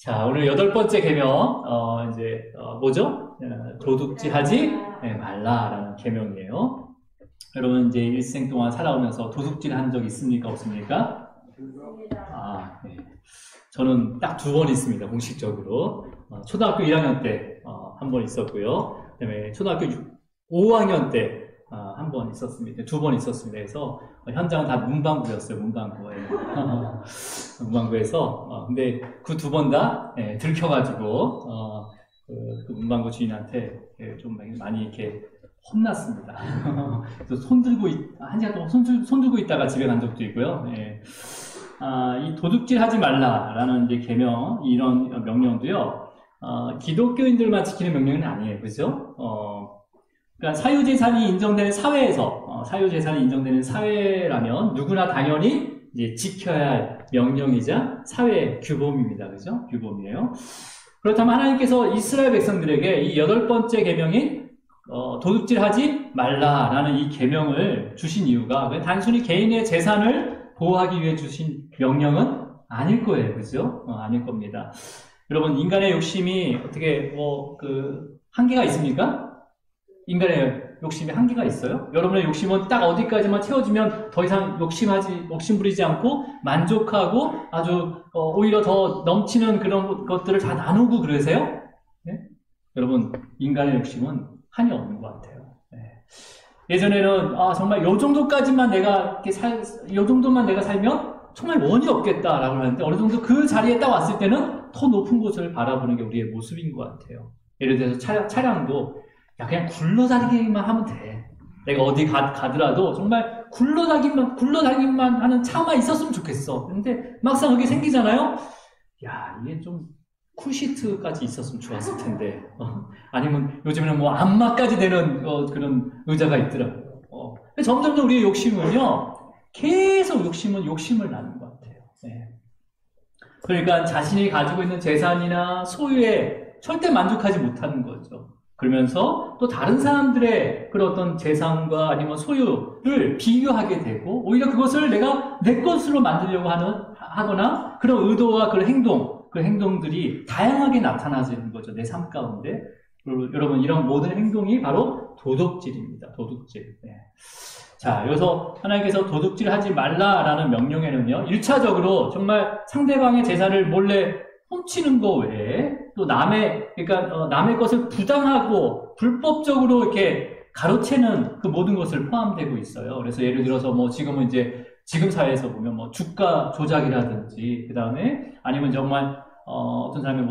자, 오늘 8번째 계명, 뭐죠? 도둑질하지 말라라는 계명이에요. 여러분, 이제 일생 동안 살아오면서 도둑질 한 적 있습니까? 없습니까? 네. 저는 딱 2번 있습니다, 공식적으로. 초등학교 1학년 때, 1번 있었고요. 그 다음에 초등학교 5학년 때, 1번 있었습니다. 2번 있었습니다. 그래서, 현장은 다 문방구였어요, 문방구에. 문방구에서, 근데 그 2번 다, 들켜가지고, 그 문방구 주인한테 좀 많이 이렇게 혼났습니다. 그래서 한 시간 동안 손 들고 있다가 집에 간 적도 있고요. 이 도둑질 하지 말라라는 이제 계명, 이런 명령도요, 기독교인들만 지키는 명령은 아니에요. 그죠? 그러니까 사유재산이 인정되는 사회에서, 사유재산이 인정되는 사회라면 누구나 당연히 이제 지켜야 할 명령이자 사회 규범입니다. 그죠? 규범이에요. 그렇다면 하나님께서 이스라엘 백성들에게 이 8번째 계명인 도둑질 하지 말라라는 이 계명을 주신 이유가 단순히 개인의 재산을 보호하기 위해 주신 명령은 아닐 거예요. 그죠? 아닐 겁니다. 여러분, 인간의 욕심이 어떻게, 한계가 있습니까? 인간의 욕심이 한계가 있어요? 여러분의 욕심은 딱 어디까지만 채워지면 더 이상 욕심 부리지 않고 만족하고 아주, 오히려 더 넘치는 그런 것들을 다 나누고 그러세요? 네? 여러분, 인간의 욕심은 한이 없는 것 같아요. 네. 예전에는, 정말 요 정도까지만 내가 요 정도만 내가 살면 정말 원이 없겠다라고 하는데 어느 정도 그 자리에 딱 왔을 때는 더 높은 곳을 바라보는 게 우리의 모습인 것 같아요. 예를 들어서 차량도 그냥 굴러다니기만 하면 돼. 내가 어디 가더라도 정말 굴러다니기만 하는 차만 있었으면 좋겠어. 근데 막상 그게 생기잖아요? 이게 좀 쿨시트까지 있었으면 좋았을 텐데. 아니면 요즘에는 안마까지 되는 그런 의자가 있더라고요. 점점 우리의 욕심은요, 계속 욕심을 낳는 것 같아요. 네. 그러니까 자신이 가지고 있는 재산이나 소유에 절대 만족하지 못하는 거죠. 그러면서 또 다른 사람들의 그런 어떤 재산과 아니면 소유를 비교하게 되고 오히려 그것을 내가 내 것으로 만들려고 하거나 그런 의도와 그런 행동들이 다양하게 나타나지는 거죠. 내 삶 가운데. 여러분, 이런 모든 행동이 바로 도둑질입니다. 도둑질. 네. 자, 여기서 하나님께서 도둑질 하지 말라라는 명령에는요, 1차적으로 정말 상대방의 재산을 몰래 훔치는 거 외에 또 남의 것을 부당하고 불법적으로 이렇게 가로채는 그 모든 것을 포함되고 있어요. 그래서 예를 들어서 지금은 지금 사회에서 보면 주가 조작이라든지, 그 다음에 아니면 정말, 어떤 사람이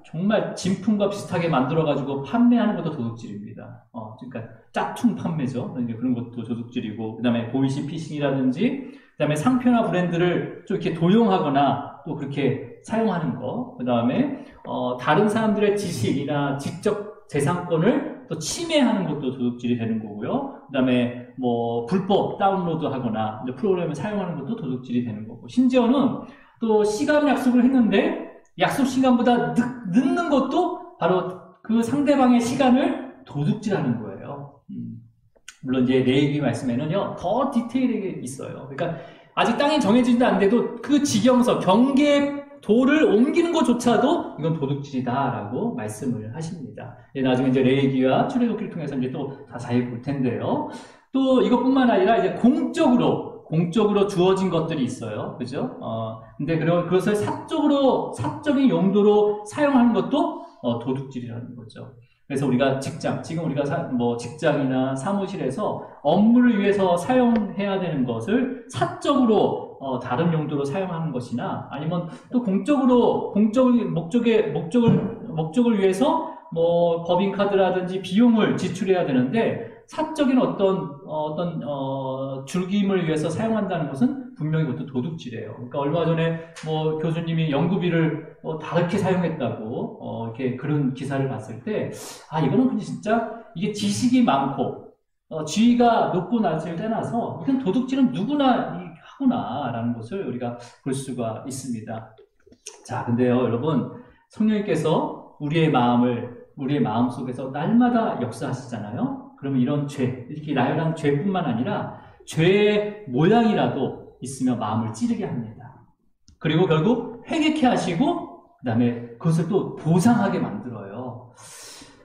정말 진품과 비슷하게 만들어가지고 판매하는 것도 도둑질입니다. 그러니까 짝퉁 판매죠. 그런 것도 도둑질이고, 그 다음에 보이시피싱이라든지, 그 다음에 상표나 브랜드를 좀 이렇게 도용하거나 또 그렇게 사용하는 거, 그 다음에, 다른 사람들의 지식이나 지적 재산권을 또 침해하는 것도 도둑질이 되는 거고요. 그 다음에 불법 다운로드 하거나 프로그램을 사용하는 것도 도둑질이 되는 거고, 심지어는 또 시간 약속을 했는데 약속 시간보다 늦는 것도 바로 그 상대방의 시간을 도둑질하는 거예요. 물론 이제 레위기 말씀에는요, 더 디테일하게 있어요. 그러니까 아직 땅이 정해지지도 않는데도 그 지경서, 경계도를 옮기는 것조차도 이건 도둑질이다라고 말씀을 하십니다. 나중에 이제 레위기와 출애굽기를 통해서 이제 또 자세히 볼 텐데요. 또 이것뿐만 아니라 이제 공적으로 주어진 것들이 있어요. 그죠? 근데 그것을 사적인 용도로 사용하는 것도 도둑질이라는 거죠. 그래서 우리가 지금 우리가 직장이나 사무실에서 업무를 위해서 사용해야 되는 것을 사적으로 다른 용도로 사용하는 것이나 아니면 또 공적인 목적을 위해서 법인카드라든지 비용을 지출해야 되는데 사적인 어떤 즐김을 위해서 사용한다는 것은 분명히 그것도 도둑질이에요. 그러니까 얼마 전에 교수님이 연구비를 다르게 사용했다고 이렇게 그런 기사를 봤을 때 이거는 근데 진짜 이게 지식이 많고 지위가 높고 낮을 떠나서 이건 도둑질은 누구나 하구나라는 것을 우리가 볼 수가 있습니다. 자, 근데요, 여러분, 성령님께서 우리의 마음 속에서 날마다 역사하시잖아요. 그러면 이런 이렇게 나열한 죄뿐만 아니라 죄의 모양이라도 있으면 마음을 찌르게 합니다. 그리고 결국 회개케 하시고 그 다음에 그것을 또 보상하게 만들어요.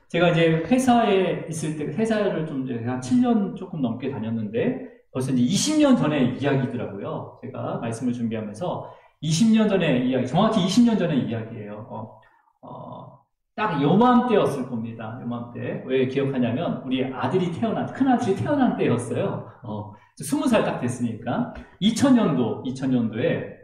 제가 이제 회사에 있을 때, 회사를 좀 한 7년 조금 넘게 다녔는데, 벌써 이제 20년 전의 이야기더라고요. 제가 말씀을 준비하면서 20년 전의 이야기, 정확히 20년 전의 이야기예요. 딱 요맘때였을 겁니다. 요맘때. 왜 기억하냐면, 우리 아들이 큰아들이 태어난 때였어요. 20살 딱 됐으니까. 2000년도에,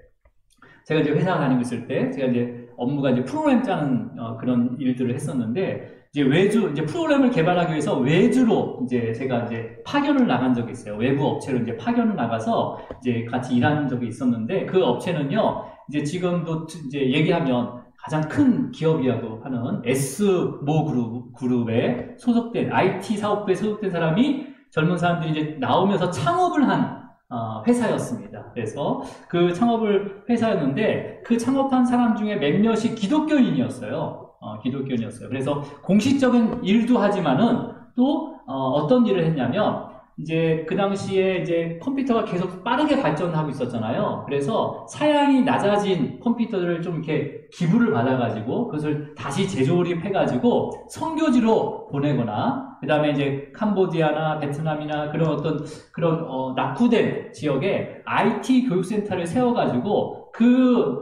제가 이제 회사 다니고 있을 때, 제가 이제 업무가 이제 프로그램 짜는 그런 일들을 했었는데, 이제 프로그램을 개발하기 위해서 외주로 제가 파견을 나간 적이 있어요. 외부 업체로 파견을 나가서 같이 일하는 적이 있었는데, 그 업체는요, 지금도 얘기하면 가장 큰 기업이라고 하는 S모 그룹에 소속된, IT 사업부에 소속된 사람이 젊은 사람들이 나오면서 창업을 한 회사였습니다. 그래서 그 회사였는데, 그 창업한 사람 중에 몇몇이 기독교인이었어요. 그래서 공식적인 일도 하지만은 또 어떤 일을 했냐면, 그 당시에 컴퓨터가 계속 빠르게 발전하고 있었잖아요. 그래서 사양이 낮아진 컴퓨터들을 좀 이렇게 기부를 받아가지고 그것을 다시 재조립해가지고 선교지로 보내거나, 그 다음에 캄보디아나 베트남이나 그런 낙후된 지역에 IT 교육센터를 세워가지고 그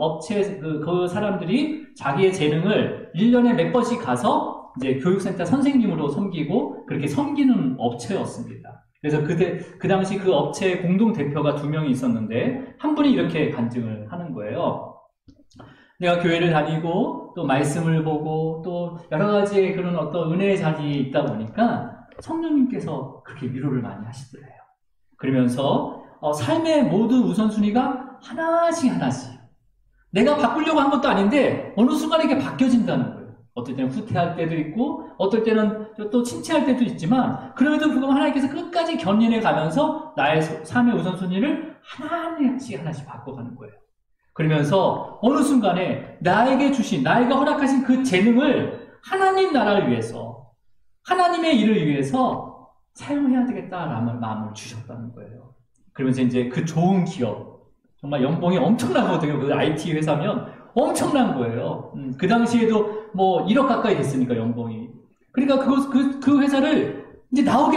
사람들이 자기의 재능을 1년에 몇 번씩 가서 교육센터 선생님으로 섬기고 그렇게 섬기는 업체였습니다. 그래서 그 당시 그 업체의 공동 대표가 2명이 있었는데, 한 분이 이렇게 간증을 하는 거예요. 내가 교회를 다니고 또 말씀을 보고 또 여러 가지의 그런 어떤 은혜의 자리에 있다 보니까 성령님께서 그렇게 위로를 많이 하시더래요. 그러면서 삶의 모든 우선순위가 하나씩 내가 바꾸려고 한 것도 아닌데 어느 순간에 이게 바뀌어진다는 거예요. 어떨 때는 후퇴할 때도 있고 어떨 때는 또 침체할 때도 있지만, 그럼에도 불구하고 하나님께서 끝까지 견인해 가면서 나의 삶의 우선순위를 하나씩 바꿔가는 거예요. 그러면서 어느 순간에 나에게 허락하신 그 재능을 하나님 나라를 위해서, 하나님의 일을 위해서 사용해야 되겠다라는 마음을 주셨다는 거예요. 그러면서 그 좋은 기업, 정말 연봉이 엄청나거든요. 그 IT 회사면 엄청난 거예요. 그 당시에도 뭐 1억 가까이 됐으니까 연봉이. 그러니까 그 회사를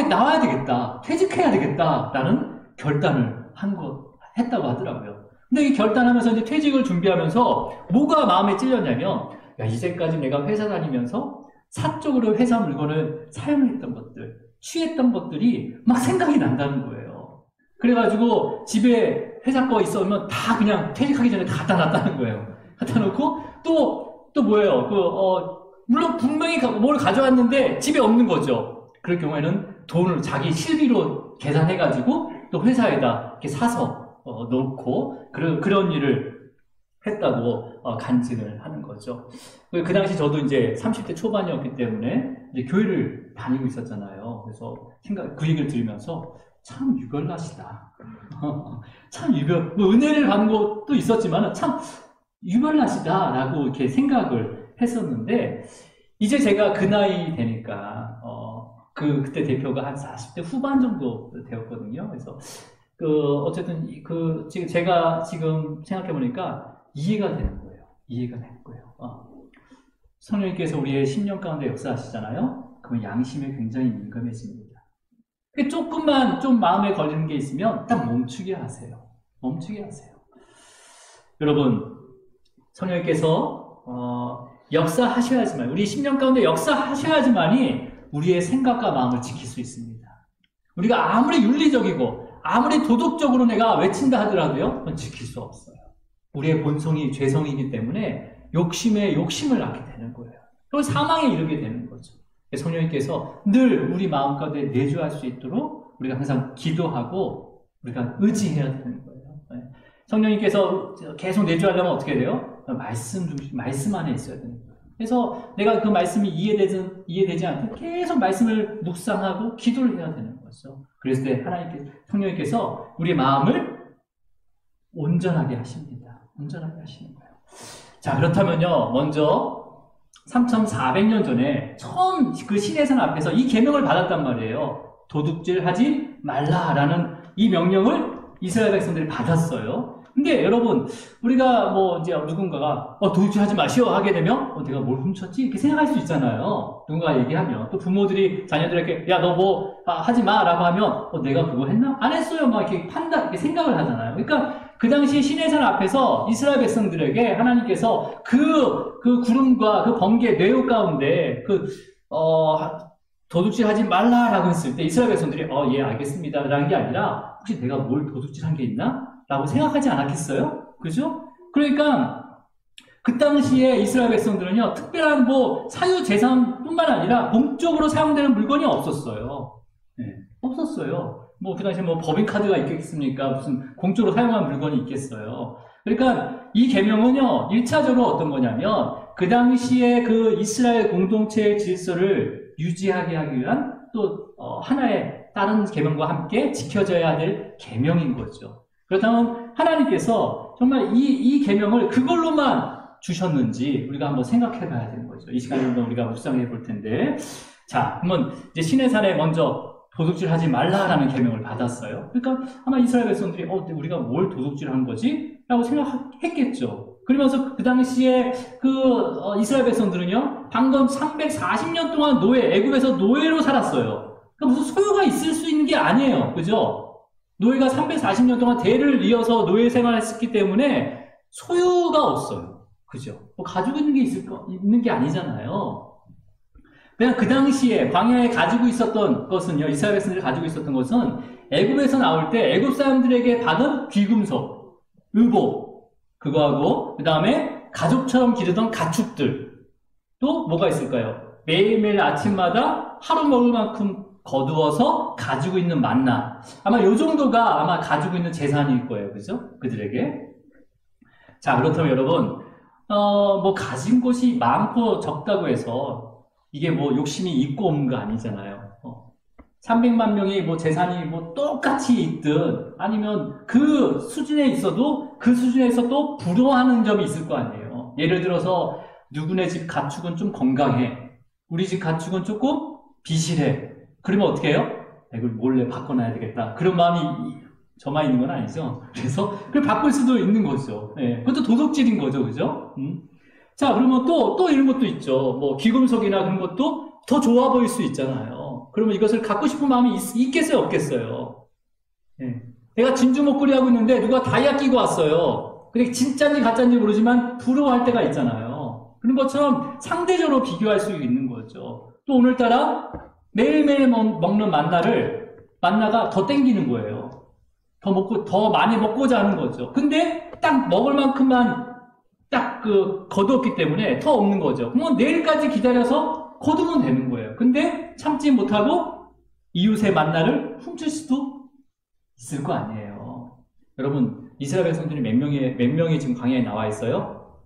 나와야 되겠다, 퇴직해야 되겠다라는 결단을 했다고 하더라고요. 근데 이 결단하면서 퇴직을 준비하면서 뭐가 마음에 찔렸냐면, 이제까지 내가 회사 다니면서 사적으로 회사 물건을 사용했던 것들, 취했던 것들이 막 생각이 난다는 거예요. 그래가지고 집에 회사 거 있으면 다 그냥 퇴직하기 전에 다 갖다 놨다는 거예요. 갖다 놓고 또 뭐예요? 물론 분명히 뭘 가져왔는데 집에 없는 거죠. 그럴 경우에는 돈을 자기 실비로 계산해가지고 또 회사에다 이렇게 사서 놓고 그런 일을 했다고 간증을 하는 거죠. 그 당시 저도 30대 초반이었기 때문에 교회를 다니고 있었잖아요. 그래서 그 얘기를 들으면서 참 유별나시다. 참 은혜를 받는 것도 있었지만 참 유별나시다라고 이렇게 생각을 했었는데, 이제 제가 그 나이 되니까 그때 대표가 한 40대 후반 정도 되었거든요. 그래서 어쨌든 제가 지금 생각해 보니까 이해가 되는 거예요. 성령님께서 우리의 10년 가운데 역사하시잖아요. 그럼 양심에 굉장히 민감해집니다. 조금만 좀 마음에 걸리는 게 있으면 딱 멈추게 하세요. 여러분, 성령님께서 역사하셔야지만, 우리 10년 가운데 역사하셔야지만이 우리의 생각과 마음을 지킬 수 있습니다. 우리가 아무리 윤리적이고 아무리 도덕적으로 내가 외친다 하더라도요, 그건 지킬 수 없어요. 우리의 본성이 죄성이기 때문에 욕심을 낳게 되는 거예요. 그리고 사망에 이르게 되는 거죠. 성령님께서 늘 우리 마음 가운데 내주할 수 있도록 우리가 항상 기도하고 우리가 의지해야 되는 거예요. 성령님께서 계속 내주하려면 어떻게 돼요? 말씀 안에 있어야 되는 거예요. 그래서 내가 그 말씀이 이해되지 않고 계속 말씀을 묵상하고 기도를 해야 되는 거죠. 그랬을 때 성령님께서 우리의 마음을 온전하게 하십니다. 온전하게 하시는 거예요. 자, 그렇다면요, 먼저 3,400년 전에 처음 그 시내산 앞에서 이 계명을 받았단 말이에요. 도둑질 하지 말라라는 이 명령을 이스라엘 백성들이 받았어요. 근데 여러분, 우리가 뭐 이제 누군가가 도둑질하지 마시오 하게 되면 내가 뭘 훔쳤지? 이렇게 생각할 수 있잖아요. 누군가 얘기하면 또 부모들이 자녀들에게 야 너 뭐 하지 마라고 하면 내가 그거 했나? 안 했어요. 막 이렇게 이렇게 생각을 하잖아요. 그러니까 그 당시 시내산 앞에서 이스라엘 백성들에게 하나님께서 그 구름과 그 번개 뇌호 가운데 도둑질하지 말라라고 했을 때 이스라엘 백성들이 예 알겠습니다라는 게 아니라 혹시 내가 뭘 도둑질한 게 있나? 라고 생각하지 않았겠어요? 그죠? 그러니까 그 당시에 이스라엘 백성들은요 특별한 뭐 사유 재산뿐만 아니라 공적으로 사용되는 물건이 없었어요. 네, 없었어요. 뭐 그 당시에 뭐 법인카드가 있겠습니까? 무슨 공적으로 사용한 물건이 있겠어요. 그러니까 이 계명은요 1차적으로 어떤 거냐면 그 당시에 그 이스라엘 공동체의 질서를 유지하게 하기 위한 또 하나의 다른 계명과 함께 지켜져야 될 계명인 거죠. 그렇다면 하나님께서 정말 이 계명을 그걸로만 주셨는지 우리가 한번 생각해 봐야 되는 거죠. 이 시간에 한번 우리가 묵상해 볼 텐데. 자, 그러면 이제 시내산에 먼저 도둑질 하지 말라라는 계명을 받았어요. 그러니까 아마 이스라엘 백성들이 우리가 뭘 도둑질한 거지? 라고 생각했겠죠. 그러면서 그 당시에 이스라엘 백성들은요, 방금 340년 동안 애굽에서 노예로 살았어요. 그러니까 무슨 소유가 있을 수 있는 게 아니에요. 그죠? 노예가 340년 동안 대를 이어서 노예 생활을 했기 때문에 소유가 없어요. 그죠? 뭐 가지고 있는 게 있는 게 아니잖아요. 그냥 그 당시에 광야에 가지고 있었던 것은요, 이스라엘 백성들이 가지고 있었던 것은 애굽에서 나올 때 애굽 사람들에게 받은 귀금속, 의복, 그거하고 그 다음에 가족처럼 기르던 가축들 또 뭐가 있을까요? 매일매일 아침마다 하루 먹을 만큼 거두어서 가지고 있는 만나. 아마 요 정도가 아마 가지고 있는 재산일 거예요. 그죠? 그들에게. 자, 그렇다면 여러분, 뭐 가진 것이 많고 적다고 해서 이게 뭐 욕심이 있고 없는 거 아니잖아요. 300만 명이 뭐 재산이 뭐 똑같이 있든 아니면 그 수준에 있어도 그 수준에서 또 부러워하는 점이 있을 거 아니에요. 예를 들어서 누구네 집 가축은 좀 건강해. 우리 집 가축은 조금 비실해. 그러면 어떻게 해요? 이걸 몰래 바꿔놔야 되겠다. 그런 마음이 저만 있는 건 아니죠. 그래서 그걸 바꿀 수도 있는 거죠. 네, 그것도 도둑질인 거죠. 그죠? 자, 그러면 또 이런 것도 있죠. 뭐 귀금속이나 그런 것도 더 좋아 보일 수 있잖아요. 그러면 이것을 갖고 싶은 마음이 있겠어요? 없겠어요? 네. 내가 진주 목걸이 하고 있는데 누가 다이아 끼고 왔어요. 근데 진짜인지 가짜인지 모르지만 부러워할 때가 있잖아요. 그런 것처럼 상대적으로 비교할 수 있는 거죠. 또 오늘따라 매일매일 먹는 만나가 더 땡기는 거예요. 더 많이 먹고자 하는 거죠. 근데 딱 먹을 만큼만 딱 거두었기 때문에 더 없는 거죠. 그러면 내일까지 기다려서 거두면 되는 거예요. 근데 참지 못하고 이웃의 만나를 훔칠 수도 있을 거 아니에요. 여러분, 이스라엘 백성들이 몇 명이 지금 광야에 나와 있어요?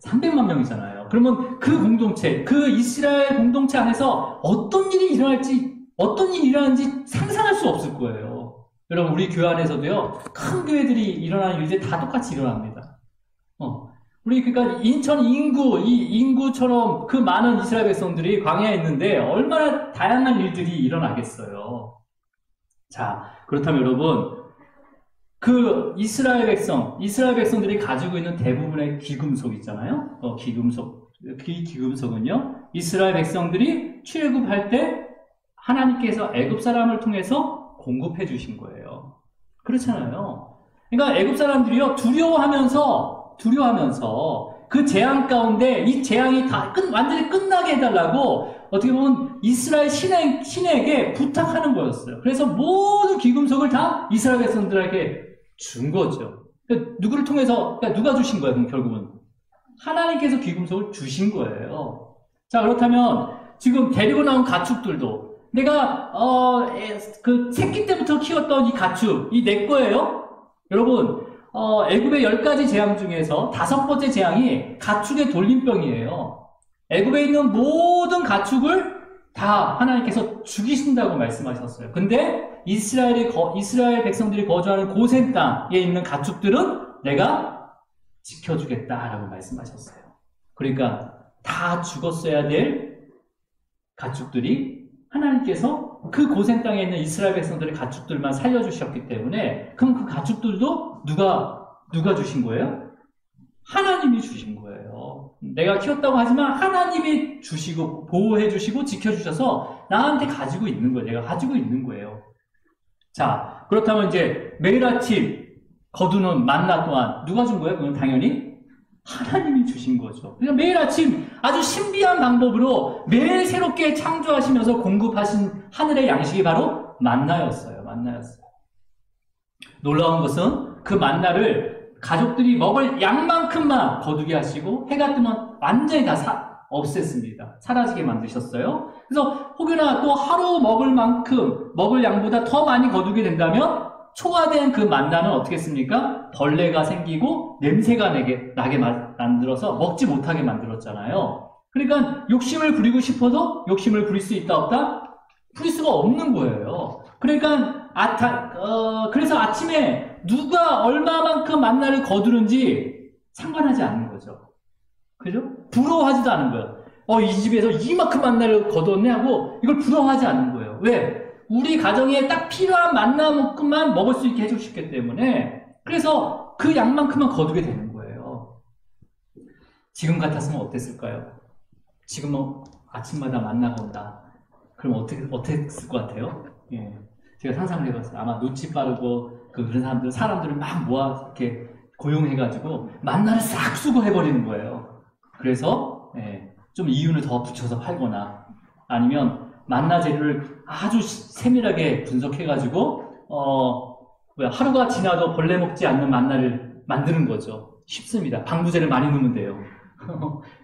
300만 명이잖아요. 그러면 그 공동체, 그 이스라엘 공동체 안에서 어떤 일이 일어나는지 상상할 수 없을 거예요. 여러분, 우리 교회 안에서도요, 큰 교회들이 일어나는 일들이 다 똑같이 일어납니다. 우리 그러니까 인천 인구처럼 그 많은 이스라엘 백성들이 광야에 있는데 얼마나 다양한 일들이 일어나겠어요. 자, 그렇다면 여러분, 그 이스라엘 백성들이 가지고 있는 대부분의 귀금속 있잖아요. 귀금속. 그 귀금속은요, 이스라엘 백성들이 출애굽할 때 하나님께서 애굽 사람을 통해서 공급해 주신 거예요. 그렇잖아요. 그러니까 애굽 사람들이요, 두려워하면서 그 재앙 가운데 이 재앙이 다 완전히 끝나게 해달라고 어떻게 보면 이스라엘 신에게 부탁하는 거였어요. 그래서 모든 귀금속을 다 이스라엘 백성들에게 준 거죠. 그러니까 누구를 통해서, 그러니까 누가 주신 거예요, 그럼 결국은? 하나님께서 귀금속을 주신 거예요. 자, 그렇다면 지금 데리고 나온 가축들도 내가 그 새끼 때부터 키웠던 이 가축, 이 내 거예요? 여러분, 애굽의 10가지 재앙 중에서 5번째 재앙이 가축의 돌림병이에요. 애굽에 있는 모든 가축을 다 하나님께서 죽이신다고 말씀하셨어요. 근데 이스라엘 백성들이 거주하는 고센 땅에 있는 가축들은 내가 지켜주겠다라고 말씀하셨어요. 그러니까 다 죽었어야 될 가축들이 하나님께서 그 고센 땅에 있는 이스라엘 백성들의 가축들만 살려주셨기 때문에 그럼 그 가축들도 누가 누가 주신 거예요? 하나님이 주신 거예요. 내가 키웠다고 하지만 하나님이 주시고 보호해 주시고 지켜주셔서 나한테 가지고 있는 거예요. 내가 가지고 있는 거예요. 자, 그렇다면 이제 매일 아침 거두는 만나 또한 누가 준 거예요? 그건 당연히 하나님이 주신 거죠. 그러니까 매일 아침 아주 신비한 방법으로 매일 새롭게 창조하시면서 공급하신 하늘의 양식이 바로 만나였어요. 만나였어요. 놀라운 것은 그 만나를 가족들이 먹을 양만큼만 거두게 하시고 해가 뜨면 완전히 다 없앴습니다. 사라지게 만드셨어요. 그래서 혹여나 또 하루 먹을 만큼 먹을 양보다 더 많이 거두게 된다면 초과된 그 만나는 어떻게 했습니까? 벌레가 생기고 냄새가 나게 만들어서 먹지 못하게 만들었잖아요. 그러니까 욕심을 부리고 싶어도 욕심을 부릴 수 있다 없다? 부릴 수가 없는 거예요. 그러니까 그래서 아침에 누가 얼마만큼 만나를 거두는지 상관하지 않는 거죠. 그죠? 부러워하지도 않은 거예요. 이 집에서 이만큼 만나를 거뒀네 하고 이걸 부러워하지 않는 거예요. 왜? 우리 가정에 딱 필요한 만나만큼만 먹을 수 있게 해주셨기 때문에 그래서 그 양만큼만 거두게 되는 거예요. 지금 같았으면 어땠을까요? 지금은 아침마다 만나가 온다. 그럼 어떻게 했을 것 같아요? 예. 제가 상상을 해봤어요. 아마 눈치 빠르고 그런 사람들을 막 모아 이렇게 고용해가지고 만나를 싹 수거해버리는 거예요. 그래서 좀 이윤을 더 붙여서 팔거나 아니면 만나 재료를 아주 세밀하게 분석해가지고 하루가 지나도 벌레 먹지 않는 만나를 만드는 거죠. 쉽습니다. 방부제를 많이 넣으면 돼요.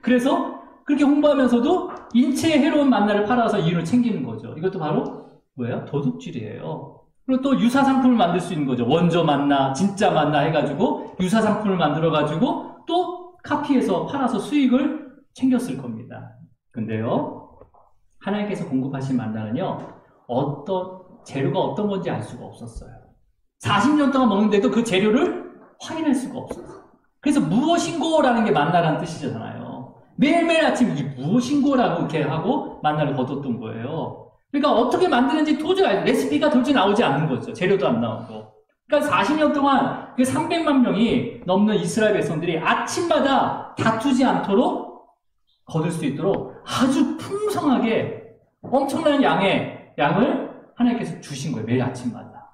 그래서 그렇게 홍보하면서도 인체에 해로운 만나를 팔아서 이윤을 챙기는 거죠. 이것도 바로 뭐예요? 도둑질이에요. 그리고 또 유사 상품을 만들 수 있는 거죠. 원조 만나, 진짜 만나 해가지고 유사 상품을 만들어가지고 또 카피해서 팔아서 수익을 챙겼을 겁니다. 근데요, 하나님께서 공급하신 만나는요, 재료가 어떤 건지 알 수가 없었어요. 40년 동안 먹는데도 그 재료를 확인할 수가 없었어요. 그래서 무엇인고라는 게 만나라는 뜻이잖아요. 매일매일 아침 이게 무엇인고라고 이렇게 하고 만나를 거뒀던 거예요. 그러니까 어떻게 만드는지 도저히 레시피가 도저히 나오지 않는 거죠. 재료도 안 나오고. 그러니까 40년 동안 그 300만 명이 넘는 이스라엘 백성들이 아침마다 다투지 않도록 거둘 수 있도록 아주 풍성하게 엄청난 양을 하나님께서 주신 거예요. 매일 아침마다.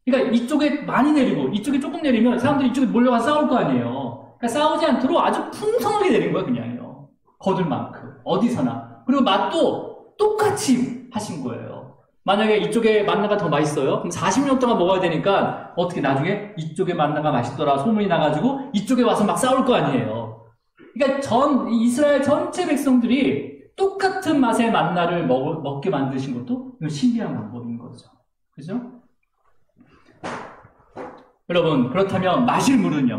그러니까 이쪽에 많이 내리고 이쪽에 조금 내리면 사람들이 이쪽에 몰려가 싸울 거 아니에요. 그러니까 싸우지 않도록 아주 풍성하게 내린 거예요. 그냥요. 거둘 만큼. 어디서나. 그리고 맛도 똑같이 하신 거예요. 만약에 이쪽에 만나가 더 맛있어요? 그럼 40년 동안 먹어야 되니까 어떻게 나중에 이쪽에 만나가 맛있더라 소문이 나가지고 이쪽에 와서 막 싸울 거 아니에요. 그러니까 이스라엘 전체 백성들이 똑같은 맛의 만나를 먹게 만드신 것도 신기한 방법인 거죠. 그죠? 여러분, 그렇다면 마실 물은요?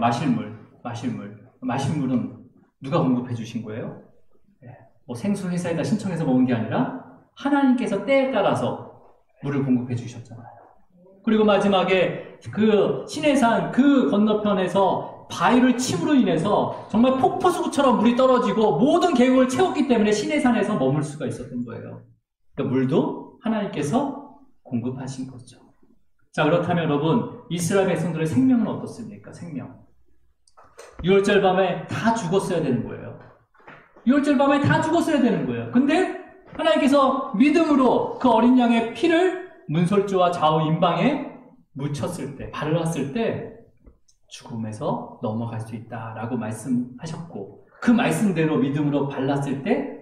마실물은 누가 공급해 주신 거예요? 생수 회사에다 신청해서 먹은 게 아니라 하나님께서 때에 따라서 물을 공급해 주셨잖아요. 그리고 마지막에 그 시내산 그 건너편에서 바위를 침으로 인해서 정말 폭포수구처럼 물이 떨어지고 모든 계곡을 채웠기 때문에 시내산에서 머물 수가 있었던 거예요. 그러니까 물도 하나님께서 공급하신 거죠. 자, 그렇다면 여러분, 이스라엘 백성들의 생명은 어떻습니까? 생명. 6월절 밤에 다 죽었어야 되는 거예요. 6월절 밤에 다 죽었어야 되는 거예요. 근데 하나님께서 믿음으로 그 어린 양의 피를 문설주와 좌우 임방에 묻혔을 때, 발랐을 때 죽음에서 넘어갈 수 있다라고 말씀하셨고 그 말씀대로 믿음으로 발랐을 때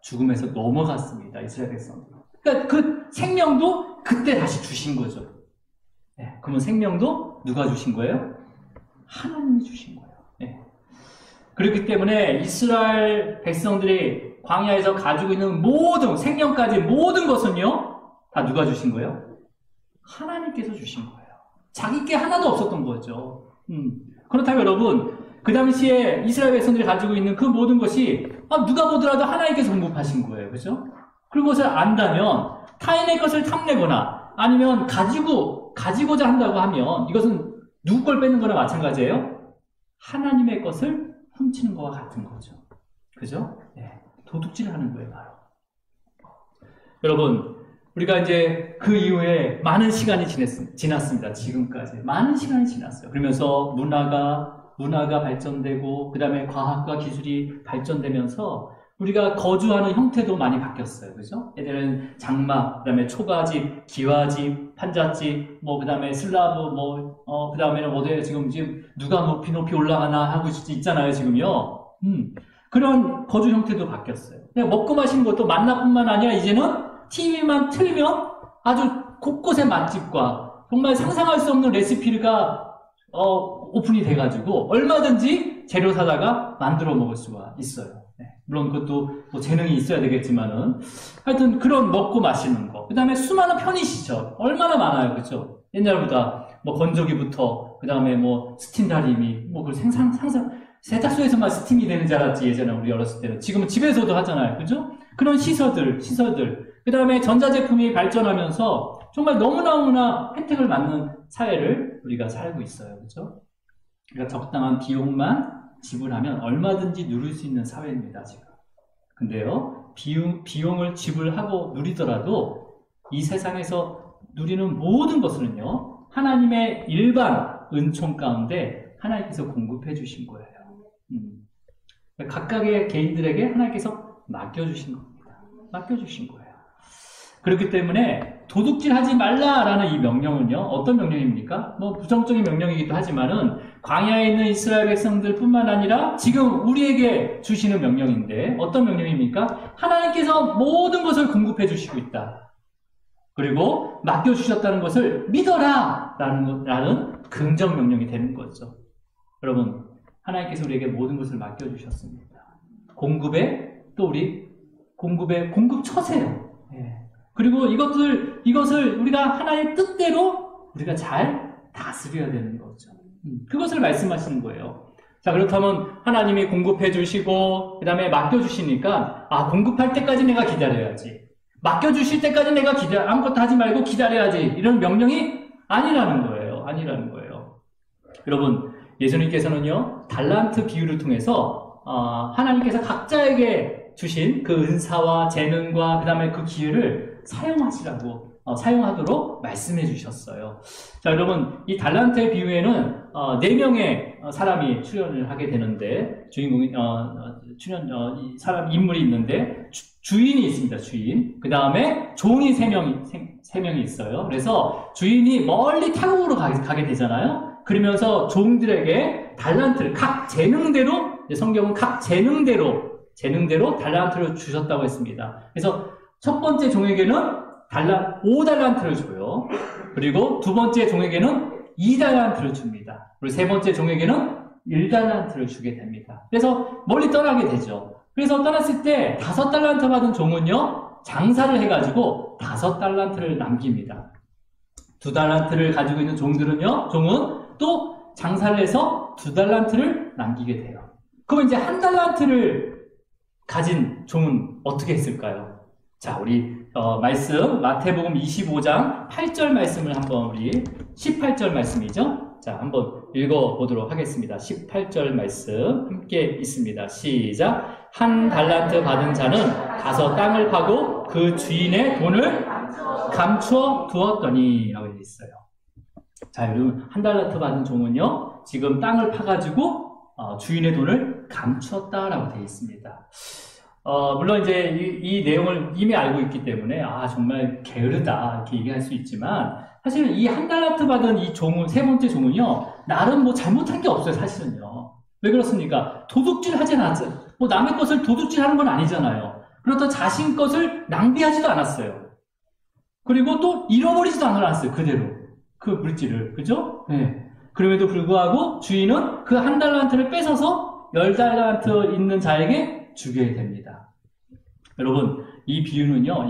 죽음에서 넘어갔습니다. 이스라엘 백성들. 그러니까 그 생명도 그때 다시 주신 거죠. 그러면 생명도 누가 주신 거예요? 하나님이 주신 거예요. 그렇기 때문에 이스라엘 백성들이 광야에서 가지고 있는 모든 생명까지 모든 것은요 다 누가 주신 거예요? 하나님께서 주신 거예요. 자기 게 하나도 없었던 거죠. 그렇다면 여러분, 그 당시에 이스라엘 백성들이 가지고 있는 그 모든 것이 누가 보더라도 하나님께서 공급하신 거예요. 그죠? 그것을 안다면 타인의 것을 탐내거나 아니면 가지고자 한다고 하면 이것은 누구 걸 뺏는 거나 마찬가지예요. 하나님의 것을 훔치는 것과 같은 거죠. 그죠? 도둑질을 하는 거예요, 바로. 여러분, 우리가 이제 그 이후에 많은 시간이 지났습니다. 지금까지. 많은 시간이 지났어요. 그러면서 문화가 발전되고, 그 다음에 과학과 기술이 발전되면서 우리가 거주하는 형태도 많이 바뀌었어요. 그죠? 예전에는 장막, 그 다음에 초가집, 기와집, 판잣집, 그 다음에 슬라브, 그 다음에는 어디에 지금 누가 높이 올라가나 하고 있잖아요, 지금요. 그런 거주 형태도 바뀌었어요. 그냥 먹고 마시는 것도 만나뿐만 아니라 이제는 TV만 틀면 아주 곳곳의 맛집과 정말 상상할 수 없는 레시피가 오픈이 돼가지고 얼마든지 재료 사다가 만들어 먹을 수가 있어요. 네. 물론 그것도 뭐 재능이 있어야 되겠지만은 하여튼 그런 먹고 마시는 거. 그 다음에 수많은 편의시설 얼마나 많아요, 그렇죠? 옛날보다 뭐 건조기부터 그 다음에 뭐 스팀 다리미 그걸 상상 세탁소에서만 스팀이 되는 줄 알았지 예전에 우리 어렸을 때는. 지금은 집에서도 하잖아요, 그죠? 그런 시설들. 그 다음에 전자제품이 발전하면서 정말 너무나 혜택을 받는 사회를 우리가 살고 있어요. 그렇죠? 그러니까 적당한 비용만 지불하면 얼마든지 누릴 수 있는 사회입니다, 지금. 근데요, 비용을 지불하고 누리더라도 이 세상에서 누리는 모든 것은요, 하나님의 일반 은총 가운데 하나님께서 공급해 주신 거예요. 각각의 개인들에게 하나님께서 맡겨주신 겁니다. 맡겨주신 거예요. 그렇기 때문에 도둑질 하지 말라라는 이 명령은요, 어떤 명령입니까? 부정적인 명령이기도 하지만은 광야에 있는 이스라엘 백성들 뿐만 아니라 지금 우리에게 주시는 명령인데 어떤 명령입니까? 하나님께서 모든 것을 공급해 주시고 있다. 그리고 맡겨주셨다는 것을 믿어라! 라는 긍정 명령이 되는 거죠. 여러분, 하나님께서 우리에게 모든 것을 맡겨주셨습니다. 공급에 또 우리 공급에 공급 처세요. 예. 그리고 이것을 우리가 하나님의 뜻대로 우리가 잘 다스려야 되는 거죠. 그것을 말씀하시는 거예요. 자, 그렇다면 하나님이 공급해 주시고 그 다음에 맡겨주시니까 공급할 때까지 내가 기다려야지. 맡겨주실 때까지 내가 아무것도 하지 말고 기다려야지. 이런 명령이 아니라는 거예요. 여러분, 예수님께서는요, 달란트 비유를 통해서 하나님께서 각자에게 주신 그 은사와 재능과 그 다음에 그 기회를 사용하도록 말씀해 주셨어요. 자, 여러분, 이 달란트의 비유에는 4명의 사람이 출연을 하게 되는데, 인물이 있는데, 주인이 있습니다, 주인. 그 다음에 종이 3명이 있어요. 그래서 주인이 멀리 타국으로 가게 되잖아요. 그러면서 종들에게 달란트를 각 재능대로, 성경은 각 재능대로 달란트를 주셨다고 했습니다. 그래서 첫 번째 종에게는 5달란트를 줘요. 그리고 두 번째 종에게는 2달란트를 줍니다. 그리고 세 번째 종에게는 1달란트를 주게 됩니다. 그래서 멀리 떠나게 되죠. 그래서 떠났을 때 5달란트 받은 종은요, 장사를 해가지고 5달란트를 남깁니다. 2달란트를 가지고 있는 종은 또 장사를 해서 2달란트를 남기게 돼요. 그럼 이제 1달란트를 가진 종은 어떻게 했을까요? 자, 우리 말씀 마태복음 25장 8절 말씀을 한번 우리 18절 말씀이죠? 자, 한번 읽어보도록 하겠습니다. 18절 말씀 함께 있습니다. 시작. 1달란트 받은 자는 가서 땅을 파고 그 주인의 돈을 감추어 두었더니 라고 되어 있어요. 자, 여러분, 1달란트 받은 종은요, 지금 땅을 파가지고 주인의 돈을 감추었다라고 되어 있습니다. 물론 이제 이 내용을 이미 알고 있기 때문에 정말 게으르다 이렇게 얘기할 수 있지만, 사실은 이 1달란트 받은 이 종은, 세 번째 종은요, 나름 뭐 잘못한 게 없어요, 사실은요. 왜 그렇습니까? 도둑질 하진 않았어요. 남의 것을 도둑질하는 건 아니잖아요. 그렇다고 자신 것을 낭비하지도 않았어요. 그리고 또 잃어버리지도 않았어요, 그대로. 그 물질을. 그죠? 네. 그럼에도 불구하고 주인은 그 1달란트를 뺏어서 10달란트 있는 자에게 주게 됩니다. 여러분, 이 비유에서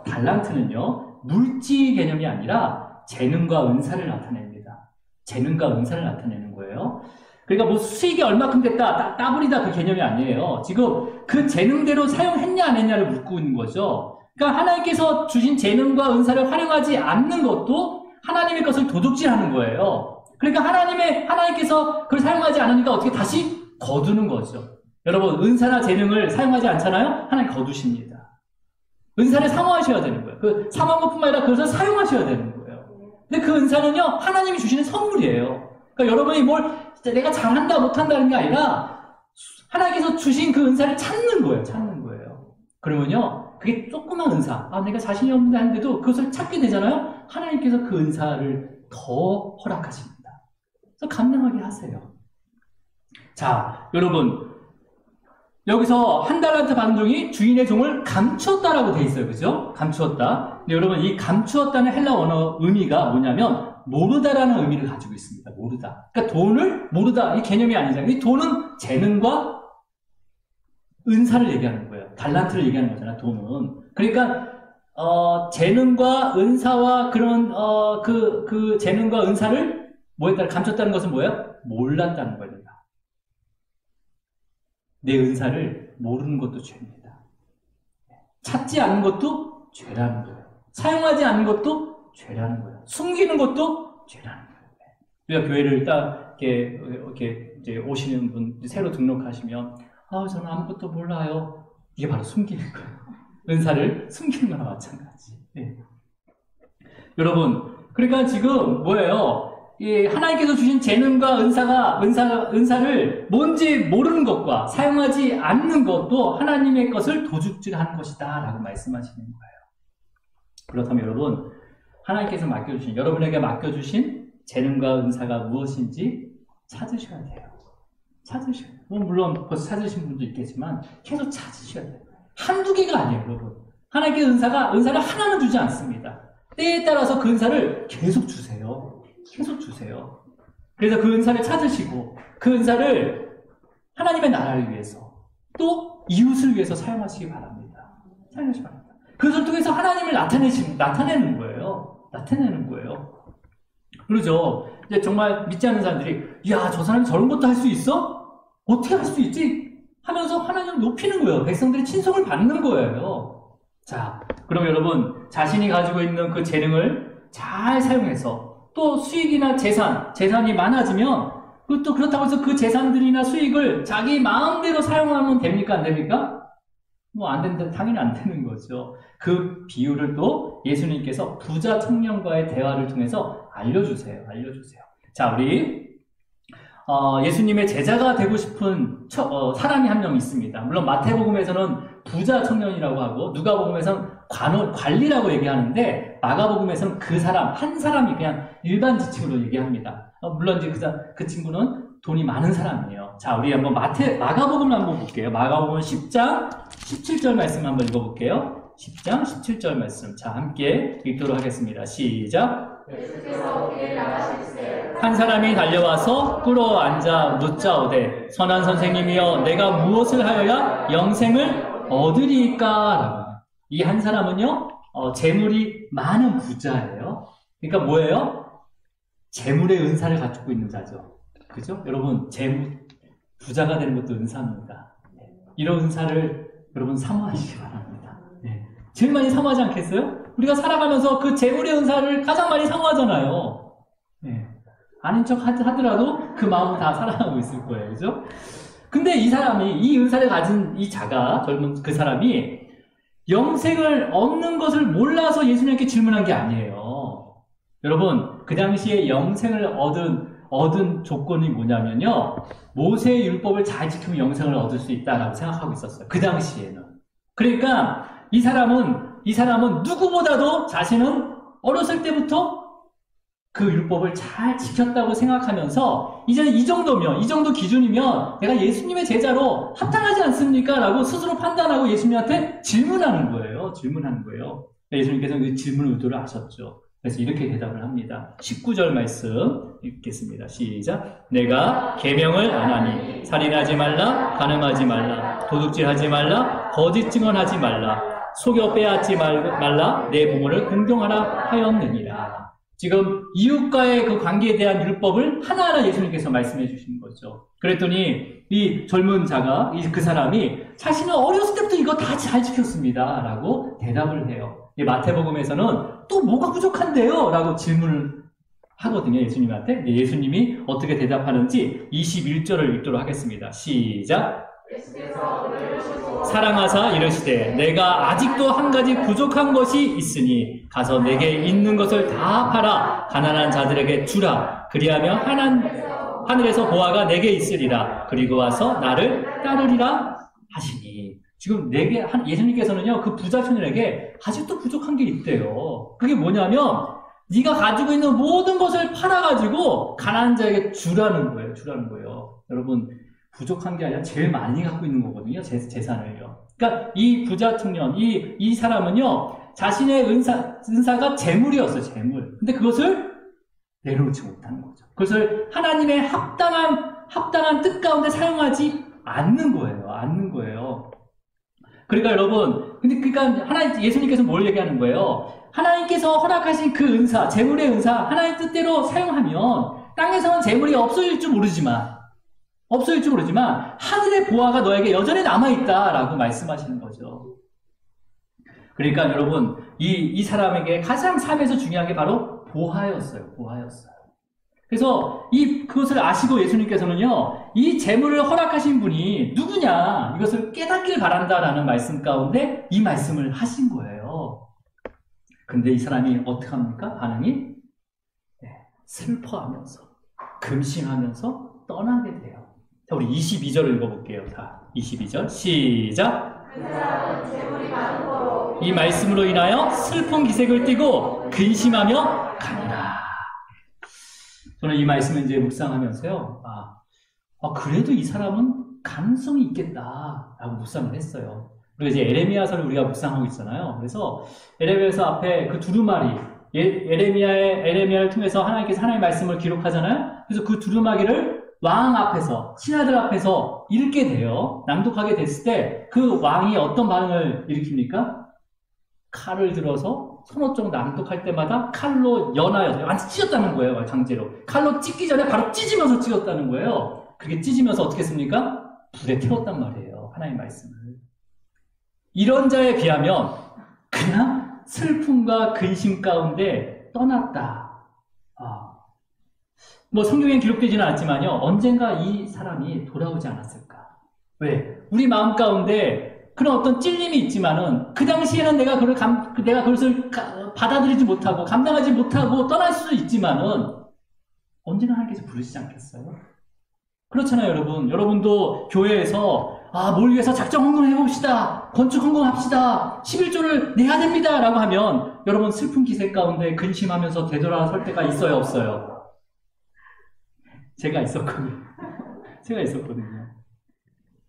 달란트는요, 물질 개념이 아니라 재능과 은사를 나타냅니다. 재능과 은사를 나타내는 거예요. 그러니까 뭐 수익이 얼마큼 됐다, 따블이다 그 개념이 아니에요. 지금 그 재능대로 사용했냐 안 했냐를 묻고 있는 거죠. 그러니까 하나님께서 주신 재능과 은사를 활용하지 않는 것도 하나님의 것을 도둑질하는 거예요. 그러니까 하나님께서 그걸 사용하지 않으니까 어떻게 다시 거두는 거죠. 여러분, 은사나 재능을 사용하지 않잖아요? 하나님 거두십니다. 은사를 사모하셔야 되는 거예요. 그 사모한 것뿐만 아니라 그것을 사용하셔야 되는 거예요. 근데 그 은사는요, 하나님이 주시는 선물이에요. 그러니까 여러분이 뭘 내가 잘한다 못한다는 게 아니라 하나님께서 주신 그 은사를 찾는 거예요. 찾는 거예요. 그러면요, 그게 조그만 은사, 내가 자신이 없는데 하는데도 그것을 찾게 되잖아요. 하나님께서 그 은사를 더 허락하십니다. 그래서 감당하게 하세요. 자, 여러분, 여기서 한 달란트 받은 종이 주인의 종을 감추었다라고 돼 있어요. 그죠? 감추었다. 근데 여러분, 이 감추었다는 헬라 언어 의미가 뭐냐면 모르다라는 의미를 가지고 있습니다. 모르다. 그러니까 돈을 모르다. 이 개념이 아니잖아요. 이 돈은 재능과 은사를 얘기하는 거예요. 달란트를 얘기하는 거잖아요. 돈은. 그러니까 재능과 은사와 그런 그 재능과 은사를 뭐였다? 감췄다는 것은 뭐예요? 몰랐다는 거예요. 내 은사를 모르는 것도 죄입니다. 찾지 않는 것도 죄라는 거예요. 사용하지 않는 것도 죄라는 거예요. 숨기는 것도 죄라는 거예요. 우리가 교회를 딱 이렇게 이제 오시는 분 새로 등록하시면 저는 아무것도 몰라요. 이게 바로 숨기는 거예요. 은사를 숨기는 거나 마찬가지. 네. 여러분, 그러니까 지금 뭐예요? 하나님께서 주신 재능과 은사를 뭔지 모르는 것과 사용하지 않는 것도 하나님의 것을 도둑질하는 것이다 라고 말씀하시는 거예요. 그렇다면 여러분, 하나님께서 여러분에게 맡겨주신 재능과 은사가 무엇인지 찾으셔야 돼요. 찾으셔야 돼요. 물론 벌써 찾으신 분도 있겠지만 계속 찾으셔야 돼요. 한두 개가 아니에요, 여러분. 하나님께서 은사를 하나는 주지 않습니다. 때에 따라서 그 은사를 계속 주세요. 계속 주세요. 그래서 그 은사를 찾으시고 그 은사를 하나님의 나라를 위해서 또 이웃을 위해서 사용하시기 바랍니다. 사용하시기 바랍니다. 그것을 통해서 하나님을 나타내는 거예요. 나타내는 거예요. 그러죠. 이제 정말 믿지 않는 사람들이 저 사람이 저런 것도 할 수 있어? 어떻게 할 수 있지? 하면서 하나님을 높이는 거예요. 백성들이 친송을 받는 거예요. 자, 그럼 여러분 자신이 가지고 있는 그 재능을 잘 사용해서 또 수익이나 재산이 많아지면 또 그렇다고 해서 그 재산들이나 수익을 자기 마음대로 사용하면 됩니까? 안 됩니까? 안 된다. 당연히 안 되는 거죠. 그 비유를 또 예수님께서 부자 청년과의 대화를 통해서 알려주세요. 자, 우리 예수님의 제자가 되고 싶은 사람이 한 명 있습니다. 물론 마태복음에서는 부자 청년이라고 하고 누가복음에서는 관리라고 얘기하는데 마가복음에서는 그 사람 한 사람이 그냥 일반 지칭으로 얘기합니다. 물론 이제 그 친구는 돈이 많은 사람이에요. 자, 우리 한번 마가복음을 한번 볼게요. 마가복음 10장 17절 말씀 한번 읽어볼게요. 10장 17절 말씀. 자, 함께 읽도록 하겠습니다. 시작. 한 사람이 달려와서 꿇어 앉아 묻자오되 선한 선생님이여 내가 무엇을 하여야 영생을 얻으리이까? 이 한 사람은요 재물이 많은 부자예요. 그러니까 뭐예요? 재물의 은사를 갖추고 있는 자죠. 그죠? 여러분, 부자가 되는 것도 은사입니다. 이런 은사를 여러분 사모하시기 바랍니다. 제일 많이 사모하지 않겠어요? 우리가 살아가면서 그 재물의 은사를 가장 많이 사모하잖아요. 아닌 척 하더라도 그 마음은 다 살아가고 있을 거예요. 그죠? 근데 이 은사를 가진 이 젊은 그 사람이 영생을 얻는 것을 몰라서 예수님께 질문한 게 아니에요. 여러분, 그 당시에 영생을 얻은 조건이 뭐냐면요. 모세의 율법을 잘 지키면 영생을 얻을 수 있다라고 생각하고 있었어요. 그 당시에는. 그러니까 이 사람은 누구보다도 자신은 어렸을 때부터 그 율법을 잘 지켰다고 생각하면서 이제는 이 정도 기준이면 내가 예수님의 제자로 합당하지 않습니까? 라고 스스로 판단하고 예수님한테 질문하는 거예요. 예수님께서는 그 질문 의도를 아셨죠. 그래서 이렇게 대답을 합니다. 19절 말씀 읽겠습니다. 시작. 내가 계명을 안 하니 살인하지 말라, 간음하지 말라, 도둑질하지 말라, 거짓 증언하지 말라, 속여 빼앗지 말라, 내 부모를 공경하라 하였느니라. 지금 이웃과의 그 관계에 대한 율법을 하나하나 예수님께서 말씀해 주신 거죠. 그랬더니 이 젊은 자가 그 사람이 자신은 어렸을 때부터 이거 다 잘 지켰습니다 라고 대답을 해요. 마태복음에서는 또 뭐가 부족한데요? 라고 질문을 하거든요. 예수님한테. 예수님이 어떻게 대답하는지 21절을 읽도록 하겠습니다. 시작. 사랑하사 이르시되 내가 아직도 한 가지 부족한 것이 있으니 가서 내게 있는 것을 다 팔아 가난한 자들에게 주라. 그리하면 하늘에서 보화가 내게 있으리라. 그리고 와서 나를 따르리라 하시니. 지금 예수님께서는요, 그 부자 청년에게 아직도 부족한 게 있대요. 그게 뭐냐면 네가 가지고 있는 모든 것을 팔아가지고 가난한 자에게 주라는 거예요. 여러분, 부족한 게 아니라 제일 많이 갖고 있는 거거든요. 재산을요. 그러니까 이 부자 청년, 이 사람은요, 자신의 은사가 재물이었어요. 재물. 근데 그것을 내려놓지 못하는 거죠. 그것을 하나님의 합당한 뜻 가운데 사용하지 않는 거예요. 그러니까 여러분, 그러니까 예수님께서 뭘 얘기하는 거예요? 하나님께서 허락하신 그 은사, 재물의 은사, 하나님 뜻대로 사용하면 땅에서는 재물이 없어질 줄 모르지만 하늘의 보화가 너에게 여전히 남아있다라고 말씀하시는 거죠. 그러니까 여러분, 이 사람에게 가장 삶에서 중요한 게 바로 보화였어요. 그래서 그것을 아시고 예수님께서는요, 이 재물을 허락하신 분이 누구냐, 이것을 깨닫길 바란다라는 말씀 가운데 이 말씀을 하신 거예요. 근데 이 사람이 어떻게 합니까? 반응이? 슬퍼하면서, 근심하면서 떠나게 돼요. 자, 우리 22절을 읽어볼게요. 자, 22절 시작. 그 사람은 재물이 많은 거로 이 말씀으로 인하여 슬픈 기색을 띠고 근심하며 가니라. 저는 이 말씀을 이제 묵상하면서요, 그래도 이 사람은 가능성이 있겠다라고 묵상을 했어요. 우리가 이제 에레미야서를 우리가 묵상하고 있잖아요. 그래서 에레미야서 앞에 그 두루마리, 에레미야를 통해서 하나님께서 하나님의 말씀을 기록하잖아요. 그래서 그 두루마기를 왕 앞에서, 신하들 앞에서 읽게 돼요. 낭독하게 됐을 때 그 왕이 어떤 반응을 일으킵니까? 칼을 들어서 서너 쪽 낭독할 때마다 칼로 연하여서 완전 찢었다는 거예요. 강제로. 칼로 찢기 전에 바로 찢으면서 찢었다는 거예요. 그렇게 찢으면서 어떻게 했습니까? 불에 태웠단 말이에요. 하나님의 말씀을. 이런 자에 비하면 그냥 슬픔과 근심 가운데 떠났다. 뭐 성경에 기록되지는 않았지만요, 언젠가 이 사람이 돌아오지 않았을까? 왜? 우리 마음 가운데 그런 어떤 찔림이 있지만은 그 당시에는 내가 그것을 받아들이지 못하고 감당하지 못하고 떠날 수도 있지만은 언제나 하나님께서 부르시지 않겠어요? 그렇잖아요, 여러분. 여러분도 교회에서 뭘 위해서 작정 헌금해봅시다. 건축 헌금합시다. 11조를 내야 됩니다. 라고 하면 여러분 슬픈 기색 가운데 근심하면서 되돌아설 때가 있어요, 없어요? 제가 있었거든요.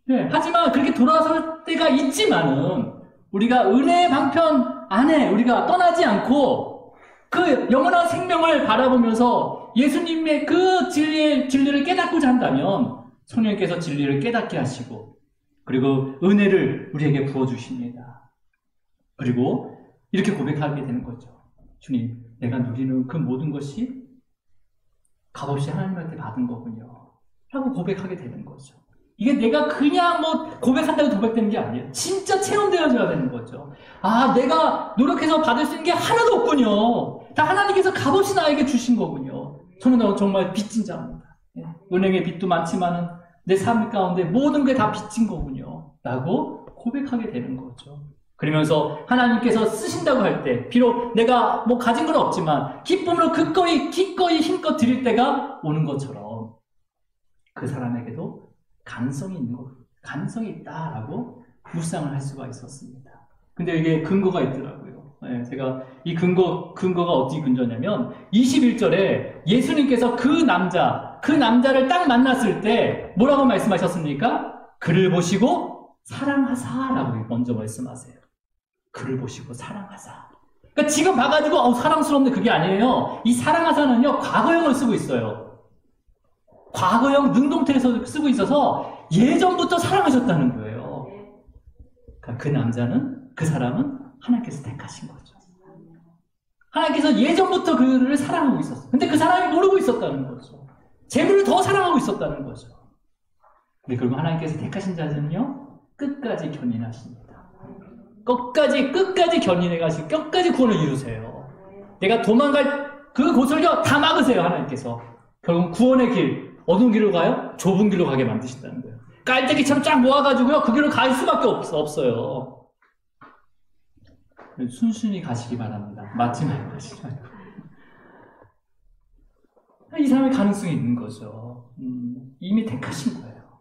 네, 하지만 그렇게 돌아설 때가 있지만은 우리가 은혜의 방편 안에 우리가 떠나지 않고 그 영원한 생명을 바라보면서 예수님의 그 진리를 깨닫고자 한다면 성령께서 진리를 깨닫게 하시고 그리고 은혜를 우리에게 부어주십니다. 그리고 이렇게 고백하게 되는 거죠. 주님, 내가 누리는 그 모든 것이 값없이 하나님한테 받은 거군요. 라고 고백하게 되는 거죠. 이게 내가 그냥 고백한다고 고백되는 게 아니에요. 진짜 체험되어져야 되는 거죠. 내가 노력해서 받을 수 있는 게 하나도 없군요. 다 하나님께서 값없이 나에게 주신 거군요. 저는 정말 빚진 자입니다. 은행에 빚도 많지만은 내 삶 가운데 모든 게 다 빚진 거군요. 라고 고백하게 되는 거죠. 그러면서 하나님께서 쓰신다고 할 때, 비록 내가 가진 건 없지만, 기쁨으로 기꺼이 힘껏 드릴 때가 오는 것처럼, 그 사람에게도 가능성이 있다라고 묵상을 할 수가 있었습니다. 근데 이게 근거가 있더라고요. 제가 이 근거가 어디 근거냐면, 21절에 예수님께서 그 남자를 딱 만났을 때, 뭐라고 말씀하셨습니까? 그를 보시고 사랑하사라고 먼저 말씀하세요. 그를 보시고 사랑하사. 그러니까 지금 봐가지고 사랑스럽네 그게 아니에요. 이 사랑하사는요 과거형을 쓰고 있어요. 과거형 능동태에서 쓰고 있어서 예전부터 사랑하셨다는 거예요. 그러니까 그 사람은 하나님께서 택하신 거죠. 하나님께서 예전부터 그를 사랑하고 있었어요. 근데 그 사람이 모르고 있었다는 거죠. 재물을 더 사랑하고 있었다는 거죠. 근데 결국 하나님께서 택하신 자들은요 끝까지 견인하십니다. 끝까지 견인해가시고 끝까지 구원을 이루세요. 내가 도망갈 그곳을요 다 막으세요. 하나님께서 결국 구원의 길, 어두운 길로 가요? 좁은 길로 가게 만드신다는 거예요. 깔때기처럼 쫙 모아가지고요. 그 길로 갈 수밖에 없어요. 순순히 가시기 바랍니다. 맞지 말고 가시지 말고. 이 사람의 가능성이 있는 거죠. 이미 택하신 거예요.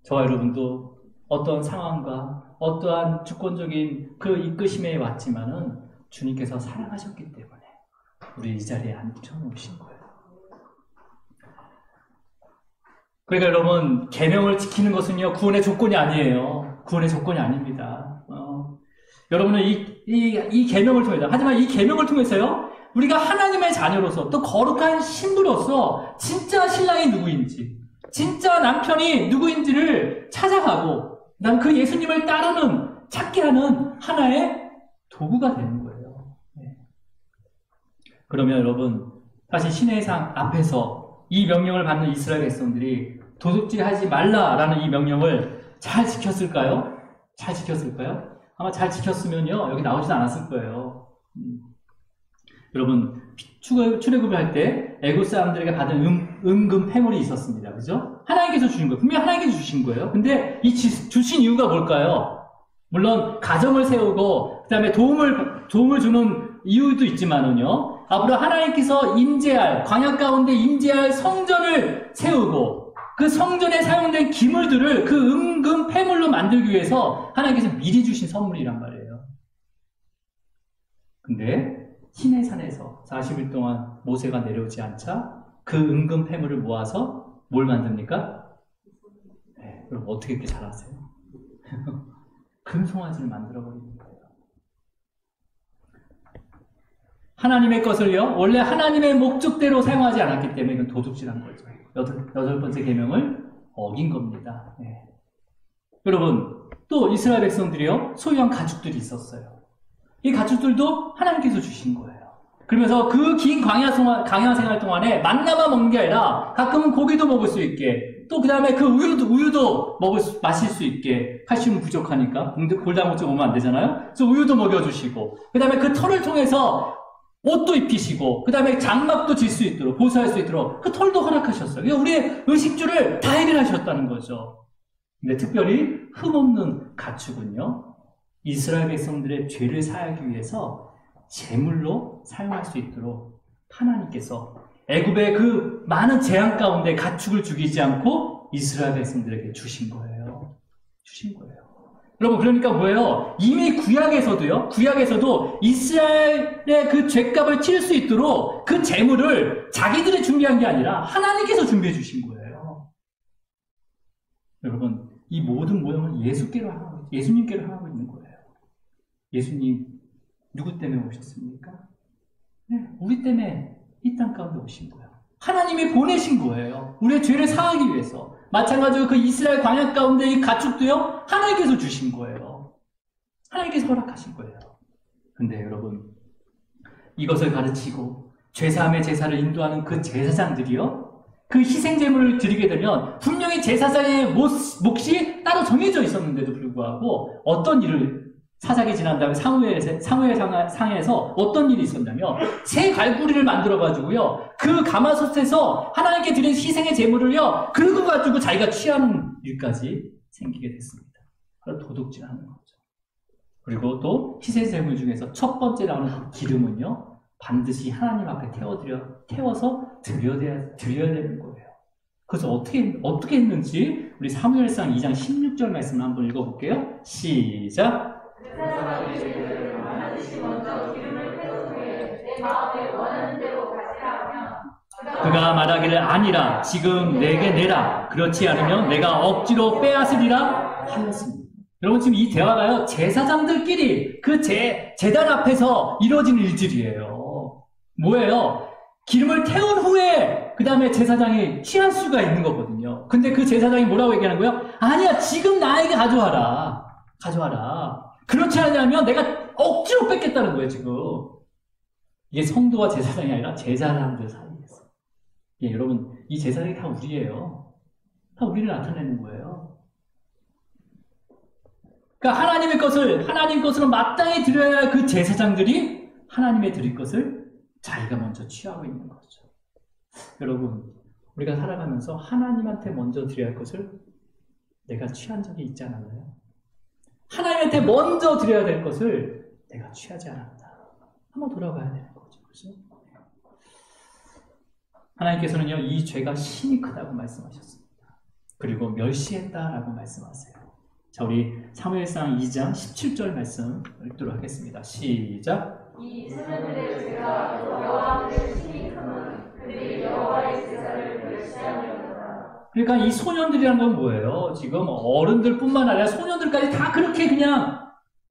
저와 여러분도 어떤 상황과 어떠한 주권적인 그 이끄심에 왔지만은 주님께서 사랑하셨기 때문에 우리 이 자리에 앉혀놓으신 거예요. 그러니까 여러분, 계명을 지키는 것은요, 구원의 조건이 아니에요. 구원의 조건이 아닙니다. 여러분은 이 계명을 통해서, 하지만 이 계명을 통해서요, 우리가 하나님의 자녀로서 또 거룩한 신부로서 진짜 신랑이 누구인지, 진짜 남편이 누구인지를 찾아가고, 난 그 예수님을 따르는, 찾게 하는 하나의 도구가 되는 거예요. 네. 그러면 여러분, 사실 신의 상 앞에서 이 명령을 받는 이스라엘 백성들이 도둑질하지 말라라는 이 명령을 잘 지켰을까요? 잘 지켰을까요? 아마 잘 지켰으면요, 여기 나오지도 않았을 거예요. 여러분, 출애굽을 할 때 애굽 사람들에게 받은 은금 폐물이 있었습니다. 그죠? 하나님께서 주신 거예요. 분명히 하나님께서 주신 거예요. 근데 이 주신 이유가 뭘까요? 물론 가정을 세우고 그다음에 도움을 주는 이유도 있지만은요. 앞으로 하나님께서 임재할 광야 가운데 임재할 성전을 세우고 그 성전에 사용된 기물들을 그 은금 폐물로 만들기 위해서 하나님께서 미리 주신 선물이란 말이에요. 근데 시내 산에서 40일 동안 모세가 내려오지 않자 그 은금 폐물을 모아서 뭘 만듭니까? 네, 그럼 어떻게 이렇게 잘하세요? 금송아지를 만들어버리는 거예요. 하나님의 것을요, 원래 하나님의 목적대로 사용하지 않았기 때문에 이건 도둑질한 거죠. 여덟 번째 계명을 어긴 겁니다. 네. 여러분, 또 이스라엘 백성들이요, 소유한 가축들이 있었어요. 이 가축들도 하나님께서 주신 거예요. 그러면서 그 긴 광야 생활 동안에 만나만 먹는 게 아니라 가끔은 고기도 먹을 수 있게, 또 그 다음에 그 우유도 마실 수 있게, 칼슘 부족하니까 골다공증 오면 안 되잖아요. 그래서 우유도 먹여주시고, 그 다음에 그 털을 통해서 옷도 입히시고, 그 다음에 장막도 질 수 있도록, 보수할 수 있도록 그 털도 허락하셨어요. 그러니까 우리의 의식주를 다 해결하셨다는 거죠. 근데 특별히 흠없는 가축은요, 이스라엘 백성들의 죄를 사하기 위해서 제물로 사용할 수 있도록 하나님께서 애굽의 그 많은 재앙 가운데 가축을 죽이지 않고 이스라엘 백성들에게 주신 거예요. 주신 거예요. 여러분, 그러니까 뭐예요? 이미 구약에서도 이스라엘의 그 죄값을 치를 수 있도록 그 제물을 자기들이 준비한 게 아니라 하나님께서 준비해 주신 거예요. 여러분, 이 모든 모형은 예수님께로 향하고 있는 거예요. 예수님, 누구 때문에 오셨습니까? 네, 우리 때문에 이 땅 가운데 오신 거예요. 하나님이 보내신 거예요. 우리의 죄를 사하기 위해서. 마찬가지로 그 이스라엘 광야 가운데 이 가축도요, 하나님께서 주신 거예요. 하나님께서 허락하신 거예요. 근데 여러분, 이것을 가르치고 죄사함의 제사를 인도하는 그 제사장들이요, 그 희생제물을 드리게 되면 분명히 제사장의 몫이 따로 정해져 있었는데도 불구하고 어떤 일을 사사기 지난 다음에 상회상에서 어떤 일이 있었냐면 새 갈고리를 만들어가지고요, 그 가마솥에서 하나님께 드린 희생의 제물을요 긁어가지고 자기가 취하는 일까지 생기게 됐습니다. 그걸 도둑질하는 거죠. 그리고 또 희생 제물 중에서 첫 번째 나오는 그 기름은요, 반드시 하나님 앞에 태워서 드려야 되는 거예요. 그래서 어떻게 했는지 우리 사무엘상 2장 16절 말씀을 한번 읽어볼게요. 시작. 그가 말하기를 아니라 지금 내게 내라, 그렇지 않으면 내가 억지로 빼앗으리라 하였습니다. 여러분, 지금 이 대화가요, 제사장들끼리 그 제단 앞에서 이루어진 일들이에요. 뭐예요? 기름을 태운 후에 그 다음에 제사장이 취할 수가 있는 거거든요. 근데 그 제사장이 뭐라고 얘기하는 거예요? 아니야, 지금 나에게 가져와라. 그렇지 않으면 내가 억지로 뺏겠다는 거예요, 지금. 이게 성도와 제사장이 아니라 제사장들 사이에서. 예, 여러분, 이 제사장이 다 우리예요. 다 우리를 나타내는 거예요. 그러니까 하나님 것으로 마땅히 드려야 할 그 제사장들이 하나님의 드릴 것을 자기가 먼저 취하고 있는 거죠. 여러분, 우리가 살아가면서 하나님한테 먼저 드려야 할 것을 내가 취한 적이 있지 않았나요? 하나님한테 먼저 드려야 될 것을 내가 취하지 않았다. 한번 돌아봐야 되는 거죠. 그렇죠? 하나님께서는요, 이 죄가 심히 크다고 말씀하셨습니다. 그리고 멸시했다라고 말씀하세요. 자, 우리 사무엘상 2장 17절 말씀 읽도록 하겠습니다. 시작. 이 소년들의 죄가 여호와께 심히 크면 그들이 여호와의 제사를 멸시하려니와. 그러니까 이 소년들이란 건 뭐예요? 지금 어른들뿐만 아니라 소년들까지 다 그렇게 그냥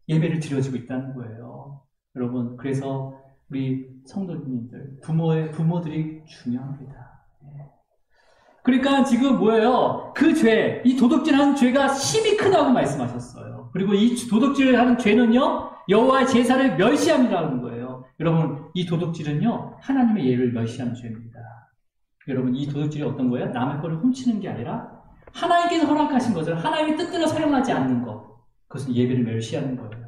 예배를 드려지고 있다는 거예요. 여러분, 그래서 우리 성도님들, 부모들이 중요합니다. 그러니까 지금 뭐예요? 그 죄, 이 도둑질하는 죄가 심히 크다고 말씀하셨어요. 그리고 이 도둑질하는 죄는요, 여호와의 제사를 멸시함이라는 거예요. 여러분, 이 도둑질은요, 하나님의 예를 멸시하는 죄입니다. 여러분, 이 도둑질이 어떤 거예요? 남의 거를 훔치는 게 아니라 하나님께서 허락하신 것을 하나님의 뜻대로 사용하지 않는 것, 그것은 예배를 멸시하는 거예요.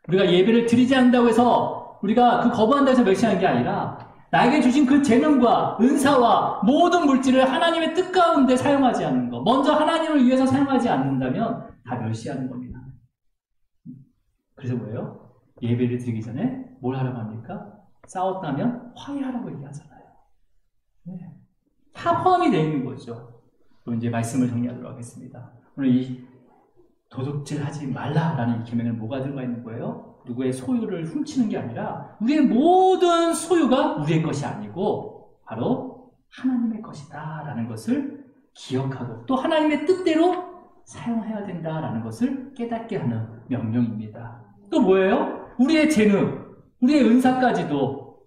우리가 예배를 드리지 않는다고 해서 우리가 그 거부한다고 해서 멸시하는 게 아니라 나에게 주신 그 재능과 은사와 모든 물질을 하나님의 뜻 가운데 사용하지 않는 것, 먼저 하나님을 위해서 사용하지 않는다면 다 멸시하는 겁니다. 그래서 뭐예요? 예배를 드리기 전에 뭘 하라고 합니까? 싸웠다면 화해하라고 얘기하잖아요. 네. 다 포함이 되어 있는 거죠. 그럼 이제 말씀을 정리하도록 하겠습니다. 오늘 이 도둑질 하지 말라라는 이 계명에 뭐가 들어가 있는 거예요? 누구의 소유를 훔치는 게 아니라 우리의 모든 소유가 우리의 것이 아니고 바로 하나님의 것이다 라는 것을 기억하고 또 하나님의 뜻대로 사용해야 된다라는 것을 깨닫게 하는 명령입니다. 또 뭐예요? 우리의 재능, 우리의 은사까지도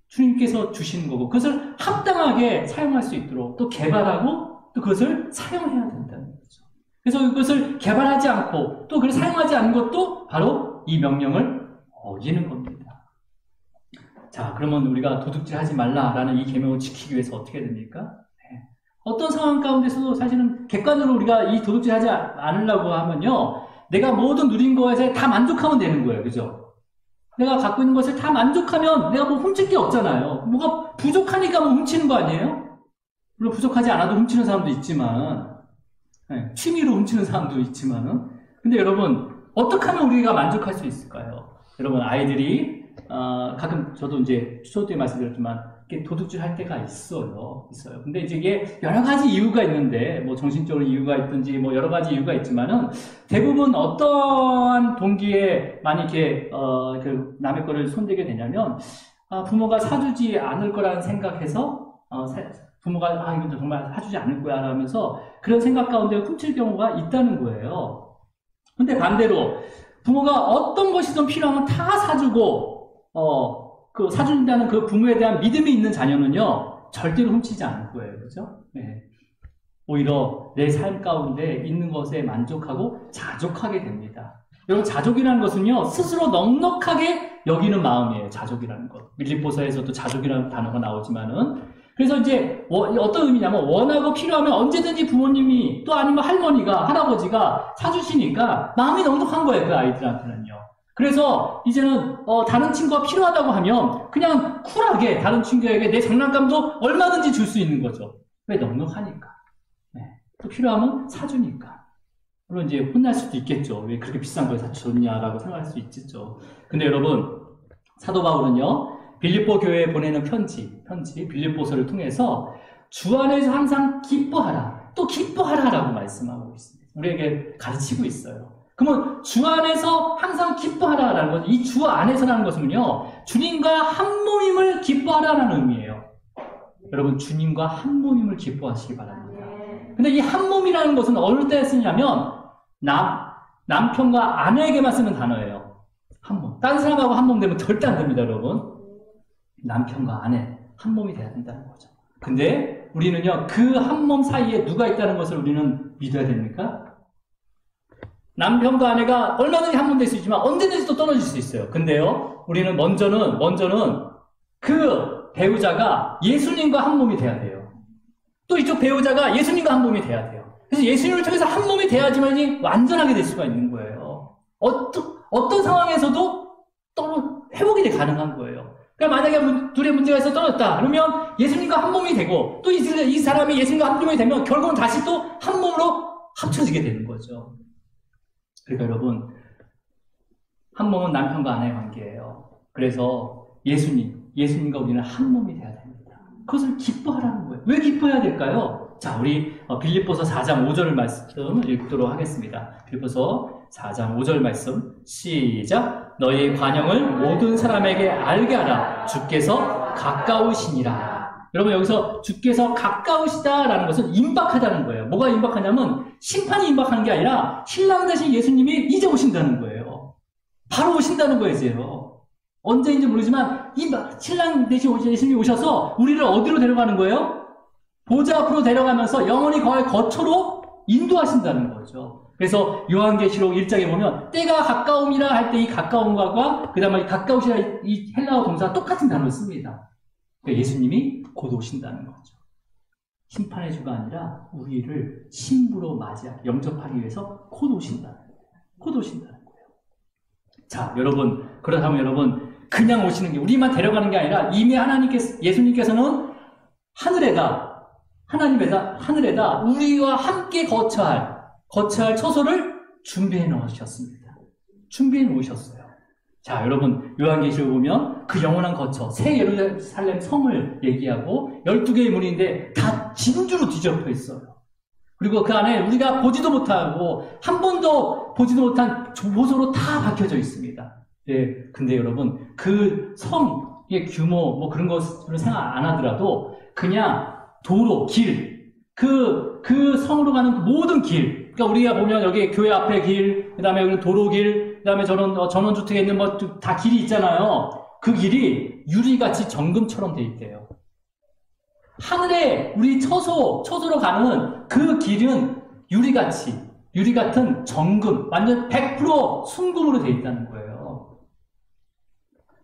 주님께서 주시는 거고 그것을 합당하게 사용할 수 있도록 또 개발하고 또 그것을 사용해야 된다는 거죠. 그래서 그것을 개발하지 않고 또 그걸 사용하지 않는 것도 바로 이 명령을 어기는 겁니다. 자, 그러면 우리가 도둑질하지 말라라는 이 계명을 지키기 위해서 어떻게 됩니까? 네. 어떤 상황 가운데서도 사실은 객관적으로 우리가 이 도둑질하지 않으려고 하면요, 내가 모든 누린 것에 다 만족하면 되는 거예요, 그죠? 내가 갖고 있는 것을 다 만족하면 내가 뭐 훔칠 게 없잖아요. 뭐가 부족하니까 뭐 훔치는 거 아니에요? 물론 부족하지 않아도 훔치는 사람도 있지만, 네, 취미로 훔치는 사람도 있지만은, 근데 여러분 어떻게 하면 우리가 만족할 수 있을까요? 여러분, 아이들이 가끔 저도 이제 수업 때 말씀드렸지만 도둑질 할 때가 있어요. 근데 이제 이게 여러 가지 이유가 있는데 뭐 정신적으로 이유가 있든지 뭐 여러 가지 이유가 있지만은 대부분 어떠한 동기에 많이 이렇게 그 남의 거를 손대게 되냐면 부모가 사주지 않을 거라는 생각해서 부모가 이건 정말 사주지 않을 거야 라면서 그런 생각 가운데 훔칠 경우가 있다는 거예요. 근데 반대로 부모가 어떤 것이 좀 필요하면 다 사주고 그 사준다는 그 부모에 대한 믿음이 있는 자녀는요 절대로 훔치지 않을 거예요, 그죠? 네. 오히려 내 삶 가운데 있는 것에 만족하고 자족하게 됩니다. 여러분, 자족이라는 것은요 스스로 넉넉하게 여기는 마음이에요. 자족이라는 것. 빌립보서에서도 자족이라는 단어가 나오지만은 그래서 이제 어떤 의미냐면 원하고 필요하면 언제든지 부모님이 또 아니면 할머니가 할아버지가 사주시니까 마음이 넉넉한 거예요, 그 아이들한테는요. 그래서 이제는 다른 친구가 필요하다고 하면 그냥 쿨하게 다른 친구에게 내 장난감도 얼마든지 줄 수 있는 거죠. 왜? 넉넉하니까. 네. 또 필요하면 사주니까. 물론 이제 혼날 수도 있겠죠. 왜 그렇게 비싼 걸 사줬냐라고 생각할 수 있겠죠. 근데 여러분, 사도 바울은요 빌립보 교회에 보내는 편지 빌립보서를 통해서 주 안에서 항상 기뻐하라, 또 기뻐하라라고 말씀하고 있습니다. 우리에게 가르치고 있어요. 그러면 주 안에서 항상 기뻐하라라는 것, 이 주 안에서라는 것은요 주님과 한 몸임을 기뻐하라는 의미예요. 여러분, 주님과 한 몸임을 기뻐하시기 바랍니다. 근데 이 한 몸이라는 것은 어느 때 쓰냐면 남편과 아내에게만 쓰는 단어예요. 한 몸. 다른 사람하고 한 몸 되면 절대 안 됩니다, 여러분. 남편과 아내 한 몸이 돼야 된다는 거죠. 근데 우리는요 그 한 몸 사이에 누가 있다는 것을 우리는 믿어야 됩니까? 남편과 아내가 얼마든지 한 몸 될 수 있지만 언제든지 또 떨어질 수 있어요. 근데요 우리는 먼저는 그 배우자가 예수님과 한 몸이 돼야 돼요. 또 이쪽 배우자가 예수님과 한 몸이 돼야 돼요. 그래서 예수님을 통해서 한 몸이 돼야지만이 완전하게 될 수가 있는 거예요. 어떤 상황에서도 회복이 가능한 거예요. 그러니까 만약에 둘의 문제가 있어 떨어졌다. 그러면 예수님과 한 몸이 되고 또 이 사람이 예수님과 한 몸이 되면 결국은 다시 또 한 몸으로 합쳐지게 되는 거죠. 그러니까 여러분, 한 몸은 남편과 아내의 관계예요. 그래서 예수님과 우리는 한 몸이 돼야 됩니다. 그것을 기뻐하라는 거예요. 왜 기뻐해야 될까요? 자, 우리 빌립보서 4장 5절 말씀 읽도록 하겠습니다. 빌립보서 4장 5절 말씀 시작. 너희 관용을 모든 사람에게 알게 하라. 주께서 가까우시니라. 여러분, 여기서 주께서 가까우시다라는 것은 임박하다는 거예요. 뭐가 임박하냐면 심판이 임박하는 게 아니라 신랑 되신 예수님이 이제 오신다는 거예요. 바로 오신다는 거예요, 이제요. 언제인지 모르지만 신랑 되신 예수님이 오셔서 우리를 어디로 데려가는 거예요? 보좌 앞으로 데려가면서 영원히 거의 거처로 인도하신다는 거죠. 그래서 요한계시록 1장에 보면 때가 가까움이라 할 때 이 가까움과 그 다음에 가까우시라 이 헬라어 동사가 똑같은 단어를 씁니다. 그러니까 예수님이 곧 오신다는 거죠. 심판의 주가 아니라 우리를 신부로 영접하기 위해서 곧 오신다는 거예요. 자, 여러분, 그렇다면 여러분, 그냥 오시는 게, 우리만 데려가는 게 아니라 이미 예수님께서는 하늘에다 우리와 함께 거처할 처소를 준비해 놓으셨습니다. 준비해 놓으셨어요. 자, 여러분, 요한계시록 보면 그 영원한 거처, 새 예루살렘 성을 얘기하고 12개의 문인데 다 진주로 뒤덮여 있어요. 그리고 그 안에 우리가 보지도 못하고 한 번도 보지도 못한 보소로 다 박혀져 있습니다. 예, 근데 여러분, 그 성의 규모, 뭐 그런 것을 생각 안 하더라도 그냥 도로, 길, 그 성으로 가는 모든 길, 그러니까 우리가 보면 여기 교회 앞에 길, 그 다음에 여기 도로길, 그 다음에 전원주택에 있는 뭐 다 길이 있잖아요. 그 길이 유리같이 정금처럼 돼 있대요. 하늘에 우리 처소로 가는 그 길은 유리 같은 정금, 완전 100% 순금으로 돼 있다는 거예요.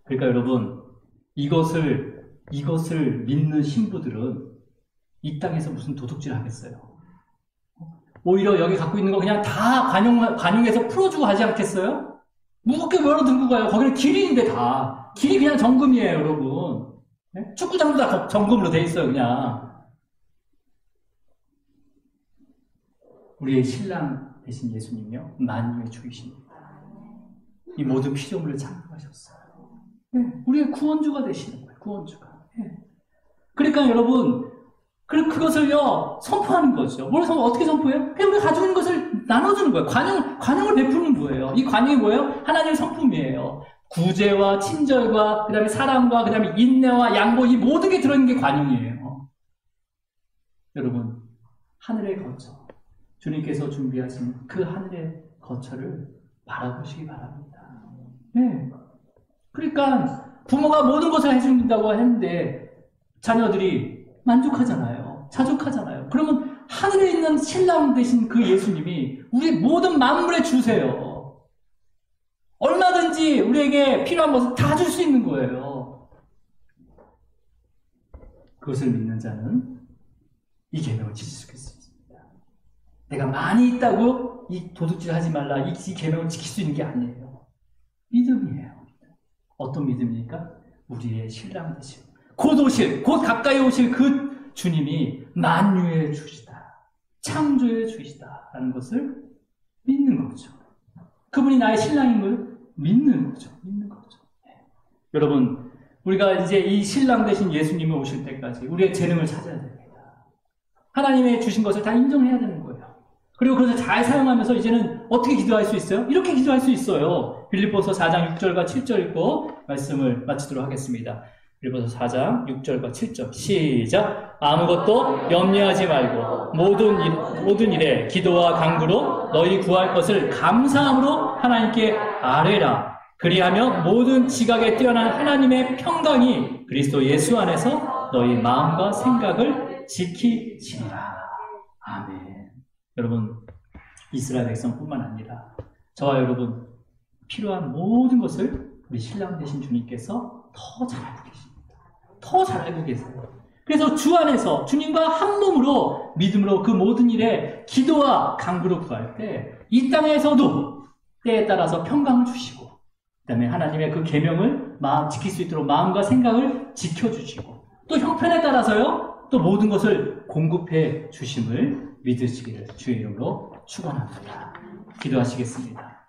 그러니까 여러분, 이것을 믿는 신부들은 이 땅에서 무슨 도둑질 하겠어요? 오히려 여기 갖고 있는 거 그냥 다 관용해서 풀어주고 하지 않겠어요? 무겁게 뭐로 들고 가요? 거기는 길인데 다. 길이 그냥 정금이에요, 여러분. 네? 축구장도 다 정금으로 돼 있어요, 그냥. 우리의 신랑 되신 예수님이요, 만유의 주이십니다. 이 모든 피조물을 창조하셨어요. 네, 우리의 구원주가 되시는 거예요, 구원주가. 네. 그러니까 여러분, 그것을요, 선포하는 거죠. 어떻게 선포해요? 그냥 우리가 가지고 있는 것을 나눠주는 거예요. 관용을 베푸는 거예요. 이 관용이 뭐예요? 하나님의 성품이에요. 구제와 친절과, 그 다음에 사랑과, 그 다음에 인내와 양보, 이 모든 게 들어있는 게 관용이에요. 여러분, 하늘의 거처, 주님께서 준비하신 그 하늘의 거처를 바라보시기 바랍니다. 네. 그러니까, 부모가 모든 것을 해준다고 했는데, 자녀들이 만족하잖아요. 자족하잖아요. 그러면 하늘에 있는 신랑 되신 그 예수님이 우리 모든 만물에 주세요. 얼마든지 우리에게 필요한 것을 다 줄 수 있는 거예요. 그것을 믿는 자는 이 계명을 지킬 수 있습니다. 내가 많이 있다고 이 도둑질 하지 말라, 이 계명을 지킬 수 있는 게 아니에요. 믿음이에요. 어떤 믿음입니까? 우리의 신랑 되신 곧 가까이 오실 그 주님이 만유의 주시다, 창조의 주시다라는 것을 믿는 거죠. 그분이 나의 신랑임을 믿는 거죠. 네. 여러분, 우리가 이제 이 신랑 되신 예수님이 오실 때까지 우리의 재능을 찾아야 됩니다. 하나님의 주신 것을 다 인정해야 되는 거예요. 그리고 그것을 잘 사용하면서 이제는 어떻게 기도할 수 있어요? 이렇게 기도할 수 있어요. 빌립보서 4장 6절과 7절 읽고 말씀을 마치도록 하겠습니다. 빌립보서 4장 6절과 7절 시작. 아무것도 염려하지 말고 모든 일에 기도와 간구로 너희 구할 것을 감사함으로 하나님께 아뢰라. 그리하며 모든 지각에 뛰어난 하나님의 평강이 그리스도 예수 안에서 너희 마음과 생각을 지키시리라. 아멘. 여러분, 이스라엘 백성뿐만 아니라 저와 여러분 필요한 모든 것을 우리 신랑 되신 주님께서 더 잘 알고 계십니다. 더 잘 알고 계세요. 그래서 주 안에서 주님과 한 몸으로 믿음으로 그 모든 일에 기도와 간구로 구할 때 이 땅에서도 때에 따라서 평강을 주시고 그 다음에 하나님의 그 계명을 지킬 수 있도록 마음과 생각을 지켜주시고 또 형편에 따라서요 또 모든 것을 공급해 주심을 믿으시기를 주의 이름으로 축원합니다. 기도하시겠습니다.